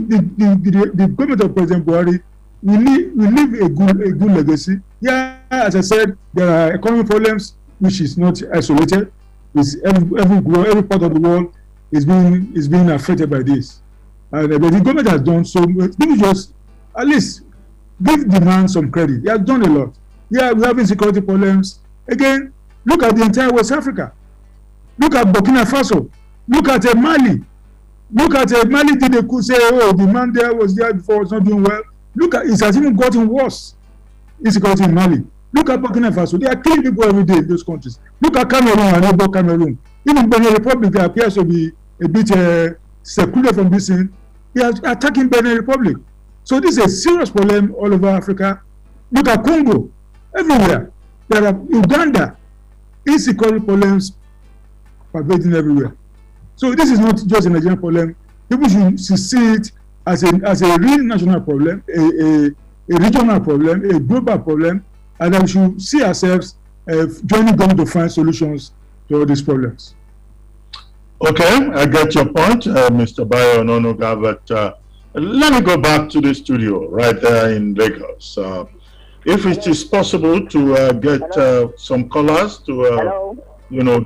government of President Buhari will leave a good legacy. Yeah, as I said, there are economic problems which is not isolated. It's every part of the world is being affected by this. But the government has done so. People just at least give the man some credit. He has done a lot. Yeah, we have insecurity problems. Again, look at the entire West Africa. Look at Burkina Faso. Look at Mali. Look at Mali. They could say, oh, the man there was there before, was not doing well. Look at it has even gotten worse. Insecurity in Mali. Look at Burkina Faso. They are killing people every day in those countries. Look at Cameroon and neighbor Cameroon. Even Benin Republic appears to be a bit secluded from this thing. They are attacking Benin Republic. So this is a serious problem all over Africa. Look at Congo. Everywhere. There are Uganda. Insecurity problems pervading everywhere. So this is not just a Nigerian problem. People should see it as a real national problem, a regional problem, a global problem, and then we should see ourselves joining government to find solutions to all these problems. Okay, I get your point, Mr. Bayo Ononuga, but let me go back to the studio right there in Lagos. If it is possible to get some callers to,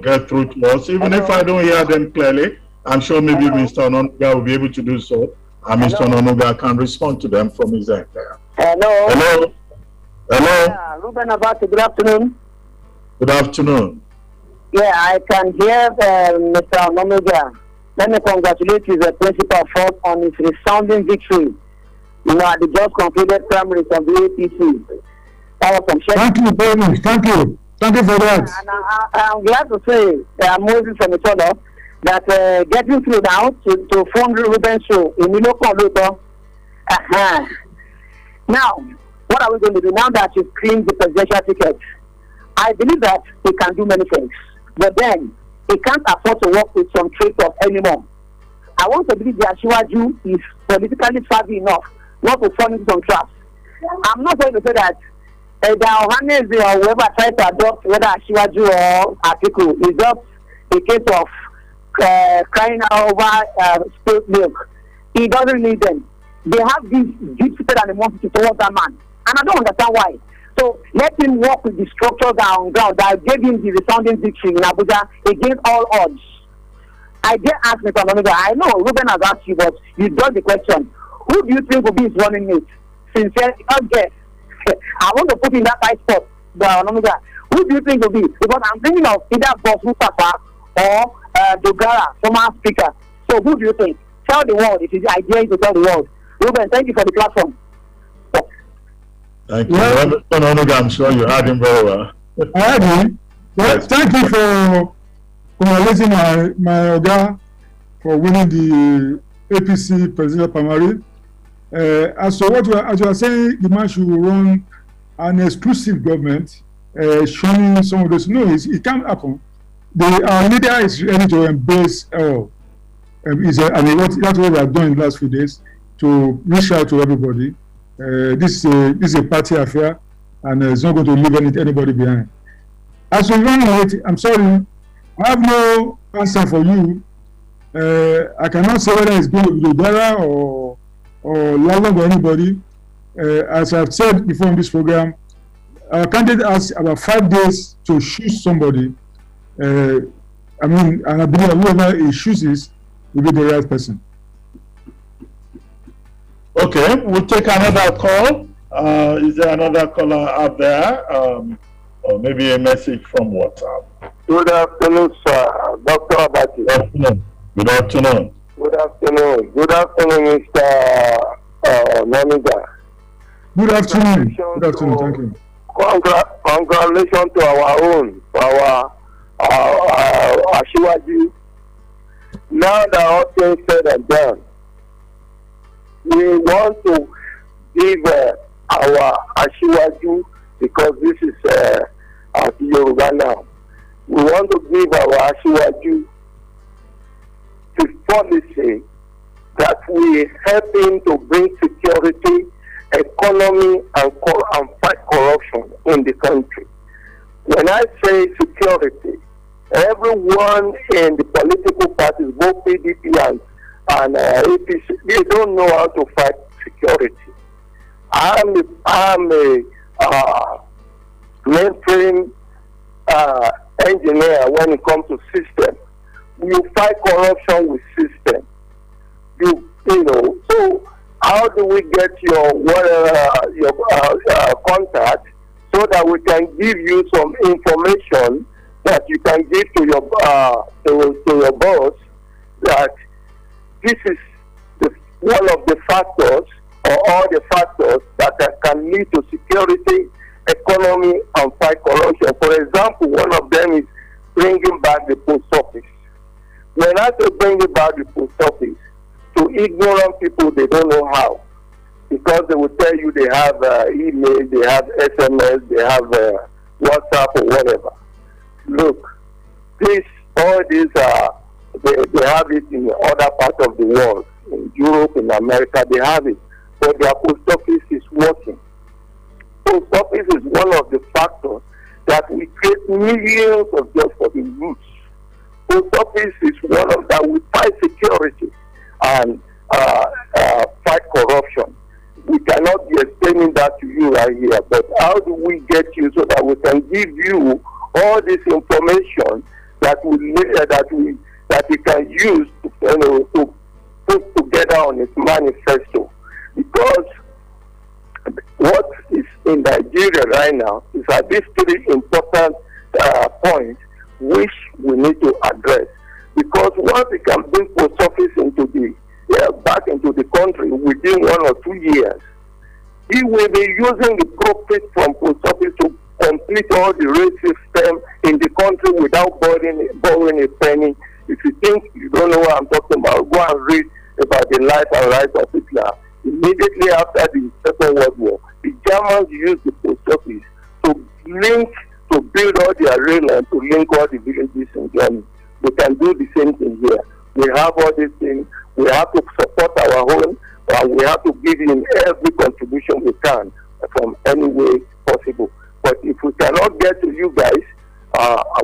get through to us, even if I don't hear them clearly, I'm sure maybe Mr. Ononuga will be able to do so, and Mr. Ononuga can respond to them from his end there. Hello. Hello. Reuben, Abati, good afternoon. Good afternoon. Yeah, I can hear Mr. Ononuga. Let me congratulate his principal Ford on his resounding victory. At the just concluded primaries of the APC. That was some Thank you very much. Thank you. Thank you for that. And I'm glad to say, I'm moving from each other, that getting through now to fund Reuben show in Miloko. Now, what are we going to do now that you've claimed the presidential ticket? I believe that he can do many things, but then he can't afford to work with some traitors anymore. I want to believe the Ashiwaju is politically savvy enough not to fall into some traps. I'm not going to say that the Ohanes or whoever tries to adopt whether Ashiwaju or Atiku is just a case of crying out over spilled milk. He doesn't need them. They have this deep-seated animosity towards that man. And I don't understand why. So let him work with the structures that are on ground that gave him the resounding victory in Abuja against all odds. I dare ask Mr. Omega, I know Reuben has asked you, but you dodged the question. Who do you think will be his running mate? Sincerely, not guess. I want to put in that high spot, Mr. Omega. Who do you think will be? Because I'm thinking of either Boss Mustafa or Dogara, former speaker. So who do you think? Tell the world. It is the idea to tell the world. Reuben, thank you for the platform. Thank you. I'm sure you heard him very well. I heard him. Well, thank you for congratulating my Oga for winning the APC presidential primary. As to what you are saying, the man should run an exclusive government, showing some of those. No, it can't happen. Our leader is ready to embrace all. That's what we have done in the last few days to reach out to everybody. This is a party affair, and it's not going to leave anybody behind. As we run it, I'm sorry, I have no answer for you. I cannot say whether it's going to be Dogara or Lalong or anybody. As I've said before in this program, our candidate has about 5 days to choose somebody. And I believe whoever he chooses will be the right person. Okay, we'll take another call. Is there another caller out there? Or maybe a message from WhatsApp? Good afternoon, sir. Dr. Abati. Good afternoon. Good afternoon. Good afternoon. Good afternoon, Mr. Namiga. Good afternoon. Good afternoon. Thank you. Congratulations to our Ashiwaju. Now that all things said and done, we want to give our Ashiwaju, because this is Yoruba now. We want to give our Ashiwaju the policy that we help him to bring security, economy, and fight corruption in the country. When I say security, everyone in the political parties, both PDP and APC, they don't know how to fight security. I'm a mainframe engineer when it comes to system. You fight corruption with system. You know. So how do we get your contact so that we can give you some information that you can give to your boss that this is one of the factors or all the factors that can lead to security, economy, and fight corruption. For example, one of them is bringing back the post office. When I say bringing back the post office, to ignorant people, they don't know how. Because they will tell you they have email, they have SMS, they have WhatsApp or whatever. Look, all these are, they have it in other parts of the world. In Europe, in America, they have it. But their post office is working. Post office is one of the factors that we create millions of jobs for the youth. Post office is one of that we fight security and fight corruption. We cannot be explaining that to you right here, but how do we get you so that we can give you all this information that you can use to put together on its manifesto? Because what is in Nigeria right now is at these three important points which we need to address. Because once we can bring post office back into the country within 1 or 2 years, he will be using the profit from post office to complete all the rail system in the country without borrowing a penny. If you think you don't know what I'm talking about, go and read about the life and rights of Hitler. Immediately after the Second World War, the Germans used the post office to build all their rail lines, to link all the villages in Germany. We can do the same thing here. We have all these things. We have to support our own, and we have to give in every contribution we can from any way possible. But if we cannot get to you guys,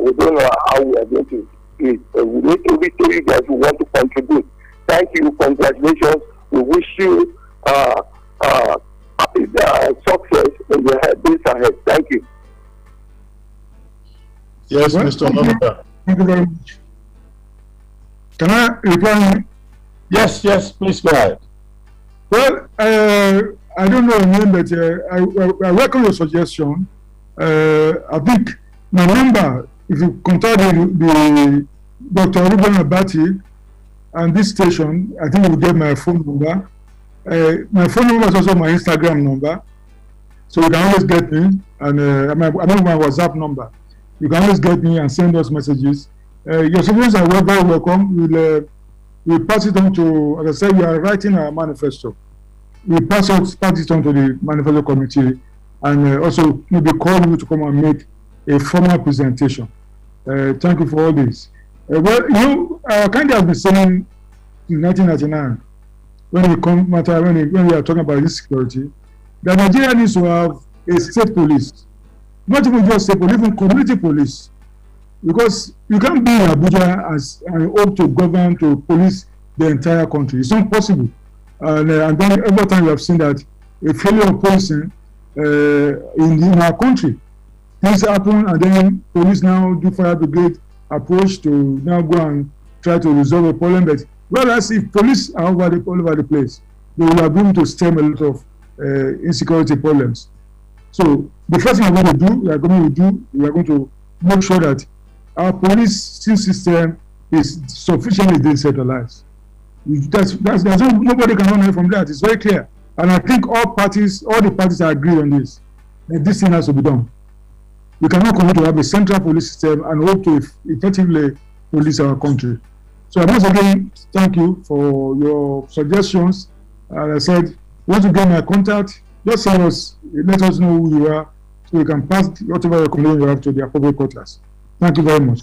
we don't know how we are going to do it. We need to reach to you guys who want to contribute. Thank you. Congratulations. We wish you happy success in the days ahead. Thank you. Yes, Mr. Onomega. Thank you very much. Can I reply? Yes, please go ahead. Well, I don't know your name, but I welcome your suggestion. I think my number, if you contact the Dr. Reuben Abati and this station, I think you will get my phone number. My phone number is also my Instagram number, so you can always get me. And I have my WhatsApp number. You can always get me and send us messages. Your suggestions are very welcome. We'll pass it on to, as I said, we are writing our manifesto. We'll pass it on to the manifesto committee, and also maybe call you to come and make a formal presentation. Thank you for all this. Our candidate has been saying in 1999, when we are talking about insecurity, that Nigeria needs to have a state police, not even just state police, even community police, because you can't be in Abuja and hope to govern, to police the entire country. It's not possible. And then every time we have seen that a failure of policing in our country, things happen, and then police now do fire brigade approach to now go and try to resolve a problem. But whereas if police are all over the place, they will be able to stem a lot of insecurity problems. So the first thing we are going to make sure that our police system is sufficiently decentralized. Nobody can run away from that. It's very clear, and I think all the parties are agreed on this. That this thing has to be done. We cannot continue to have a central police system and hope to effectively police our country. So I must again thank you for your suggestions. As I said, once you get my contact, just let us know who you are, so we can pass whatever recommendation you have to the appropriate quarters. Thank you very much.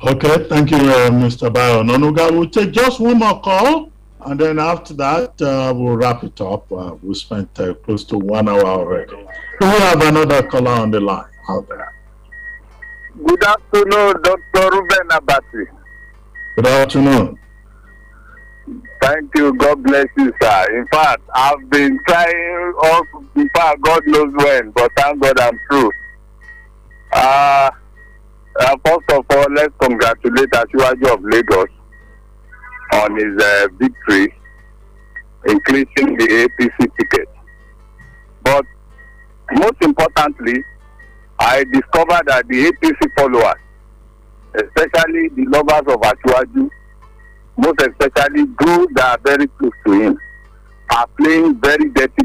Okay, thank you, Mr. Bayo Ononuga. We'll take just one more call, and then after that, we'll wrap it up. We spent close to 1 hour already. So we have another caller on the line out there. Good afternoon, Dr. Reuben Abati. Good afternoon. Thank you. God bless you, sir. In fact, I've been trying in fact, God knows when, but thank God I'm through. First of all, let's congratulate Asiwaju of Lagos on his victory in clinching the APC ticket. But most importantly, I discovered that the APC followers, especially the lovers of Asiwaju, most especially those that are very close to him, are playing very dirty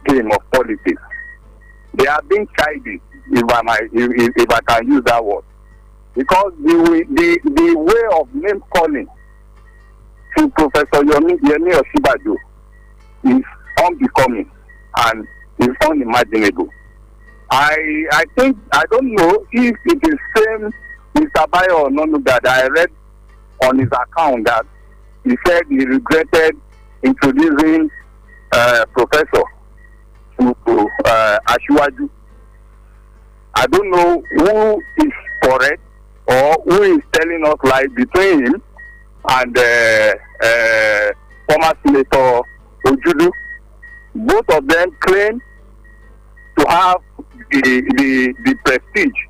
game of politics. They are being childish, if I can use that word, because the way of name calling to Professor Yemi Osinbajo is unbecoming and is unimaginable. I think, I don't know if it is same Mr. Bayo Ononuga that I read on his account that he said he regretted introducing Professor to Asiwaju. I don't know who is correct or who is telling us lies between him and former Senator Ojudu. Both of them claim to have the prestige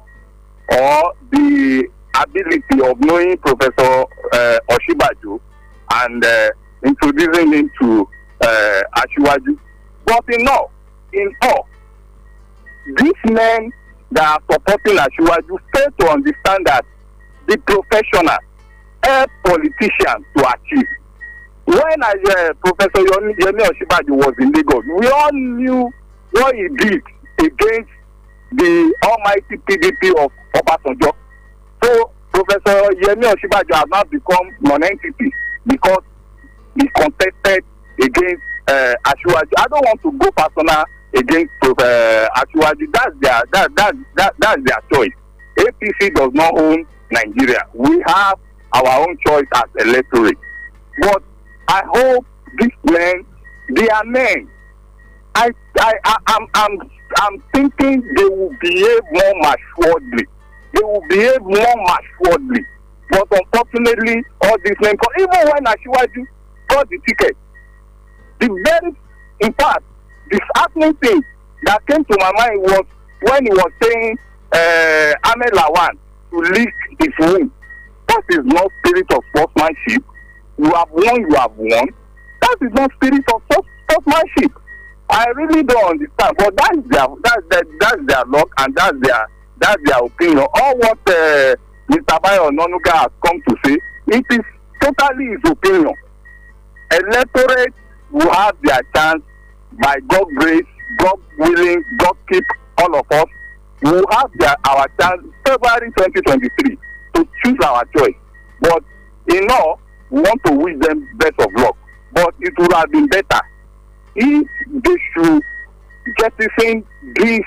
or the ability of knowing Professor Osinbajo and introducing him to Asiwaju. But in all, these men that are supporting Asiwaju fail to understand that the professional help politicians to achieve. When Professor Yemi Osinbajo was in Lagos, we all knew what he did against the almighty PDP of Obasanjo. So Professor Yemi Osinbajo has now become non-entity because he contested against Asiwaju. I don't want to go personal against Asiwaju. That's their choice. APC does not own Nigeria. We have our own choice as electorate. But I hope these men, they are men. I'm thinking they will behave more maturely. They will behave more maturely. But unfortunately, all these men, even when Asiwaju got the ticket, in fact, the happening thing that came to my mind was when he was saying Ahmed Lawan to lick his wound. That is not spirit of sportsmanship. You have won, you have won. That is not spirit of sportsmanship. I really don't understand. But that's their luck, and that's their opinion. All what Mr. Bayo Ononuga has come to say, it is totally his opinion. Electorate will have their chance by God's grace, God willing, God keep all of us. We will have our chance February 2023 to choose our choice. But in all, we want to wish them best of luck. But it would have been better if they should jettison this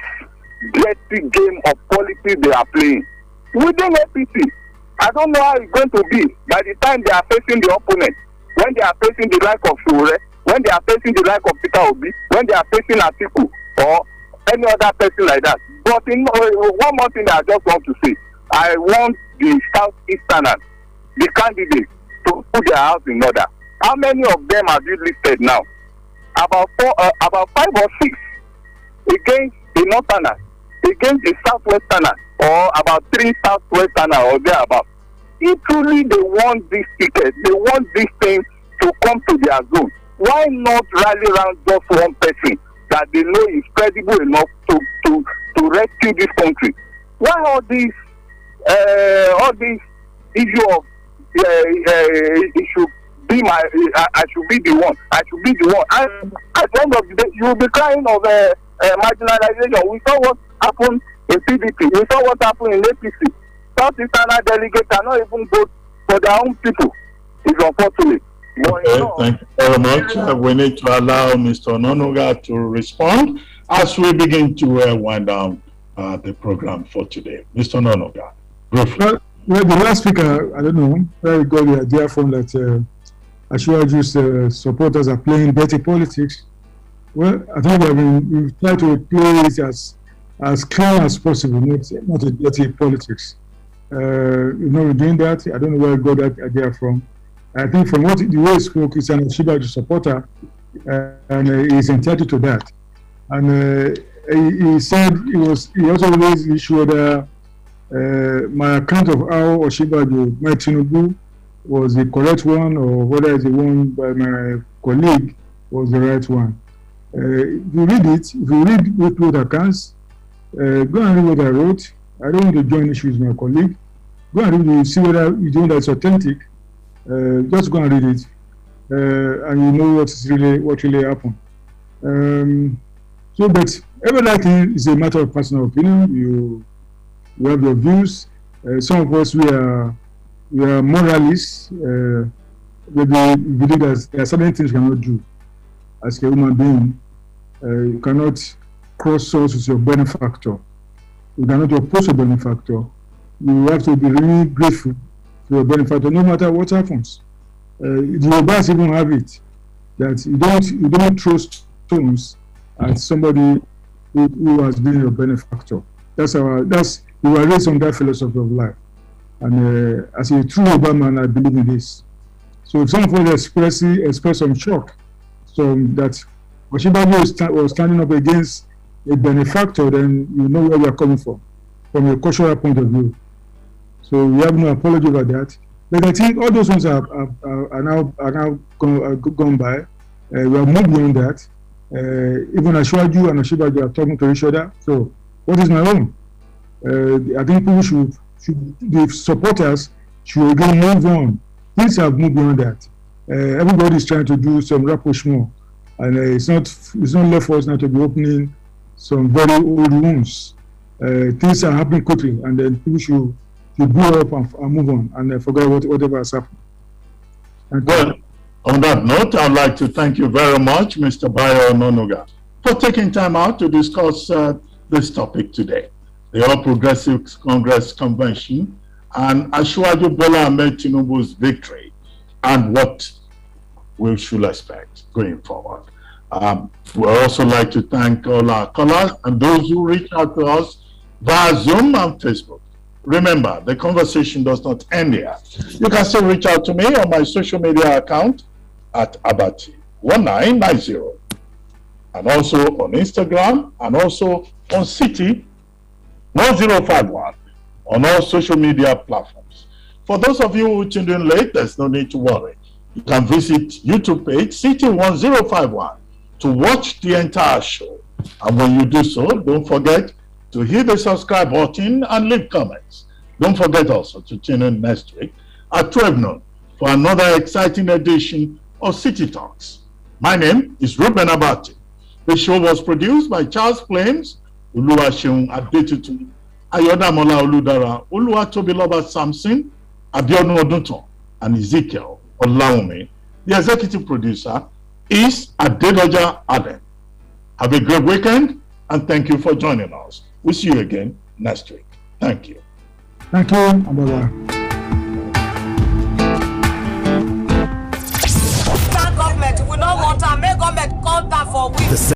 dirty game of politics they are playing. Within APC, I don't know how it's going to be by the time they are facing the opponent, when they are facing the like of Shure, when they are facing the like of Peter Obi, when they are facing Atiku or any other person like that. But one more thing that I just want to say, I want the Southeasterners, the candidates, to put their house in order. How many of them have you listed now? About 5 or 6 against the Northerners, against the Southwesterners, or about 3 Southwesterners or thereabouts. If truly they want this ticket, they want this thing to come to their zone, why not rally around just one person that they know is credible enough to rescue this country? Why all this issue of it should be I should be the one. And at the end of the day, you will be crying of marginalization. We saw what happened in PDP. We saw what happened in APC. Southeastern delegates cannot even vote for their own people. It's unfortunate. Thank you very much. We need to allow Mr. Ononuga to respond as we begin to wind down the program for today. Mr. Ononuga, well, the last speaker, I don't know where we got the idea from that Asiwaju's supporters are playing dirty politics. Well, I think we've tried to play it as clean as possible, not a dirty politics. We're doing that. I don't know where we got that idea from. I think from the way he spoke, he's an Asiwaju supporter, and he's entitled to that. And he said he also raised the issue that my account of how Osinbajo met Tinubu was the correct one, or whether the one by my colleague was the right one. If you read both accounts, go and read what I wrote. I don't want to join issues with my colleague. Go and read it, see whether you know that's authentic. Just go and read it, and you know what really happened. But everything is a matter of personal opinion. You have your views. Some of us we are moralists. We believe that there are certain things you cannot do as a human being. You cannot cross swords with your benefactor. You cannot oppose your benefactor. You have to be really grateful to your benefactor, no matter what happens. The Yorubas even have it that you don't throw stones at somebody who has been your benefactor. We were raised on that philosophy of life, and as a true Yoruba man, I believe in this. So if some of us express some shock, that Osinbajo was standing up against a benefactor, then you know where we are coming from a cultural point of view. So we have no apology about that. But I think all those ones are now gone by. We have moved beyond that. Even Asiwaju and Osinbajo are talking to each other. So what is my own? I think people the supporters should again move on. Things have moved beyond that. Everybody is trying to do some rapprochement, and it's not left for us now to be opening some very old wounds. Things are happening quickly, and then people should blow up and move on and forget whatever has happened. Well, on that note, I'd like to thank you very much, Mr. Bayo Ononuga, for taking time out to discuss this topic today. The All Progressives Congress Convention and Asiwaju Bola Ahmed Tinubu's victory and what we should expect going forward. We also like to thank all our callers and those who reach out to us via Zoom and Facebook. Remember, the conversation does not end here. You can still reach out to me on my social media account at Abati 1990, and also on Instagram, and also on City 1051 on all social media platforms. For those of you who tuned in late, there's no need to worry. You can visit YouTube page City 1051 to watch the entire show. And when you do so, don't forget to hit the subscribe button and leave comments. Don't forget also to tune in next week at 12 noon for another exciting edition of City Talks. My name is Reuben Abati. The show was produced by Charles Flames, Oluwaseun Adetutu, Ayodamola Oludara, Oluwatobiloba Samson, Abiodun Odunton, and Ezekiel Olawumi. The executive producer is Adedoja Adam. Have a great weekend, and thank you for joining us. We'll see you again next week. Thank you. Thank you, Ababa. Government, we don't want to make government contact for we.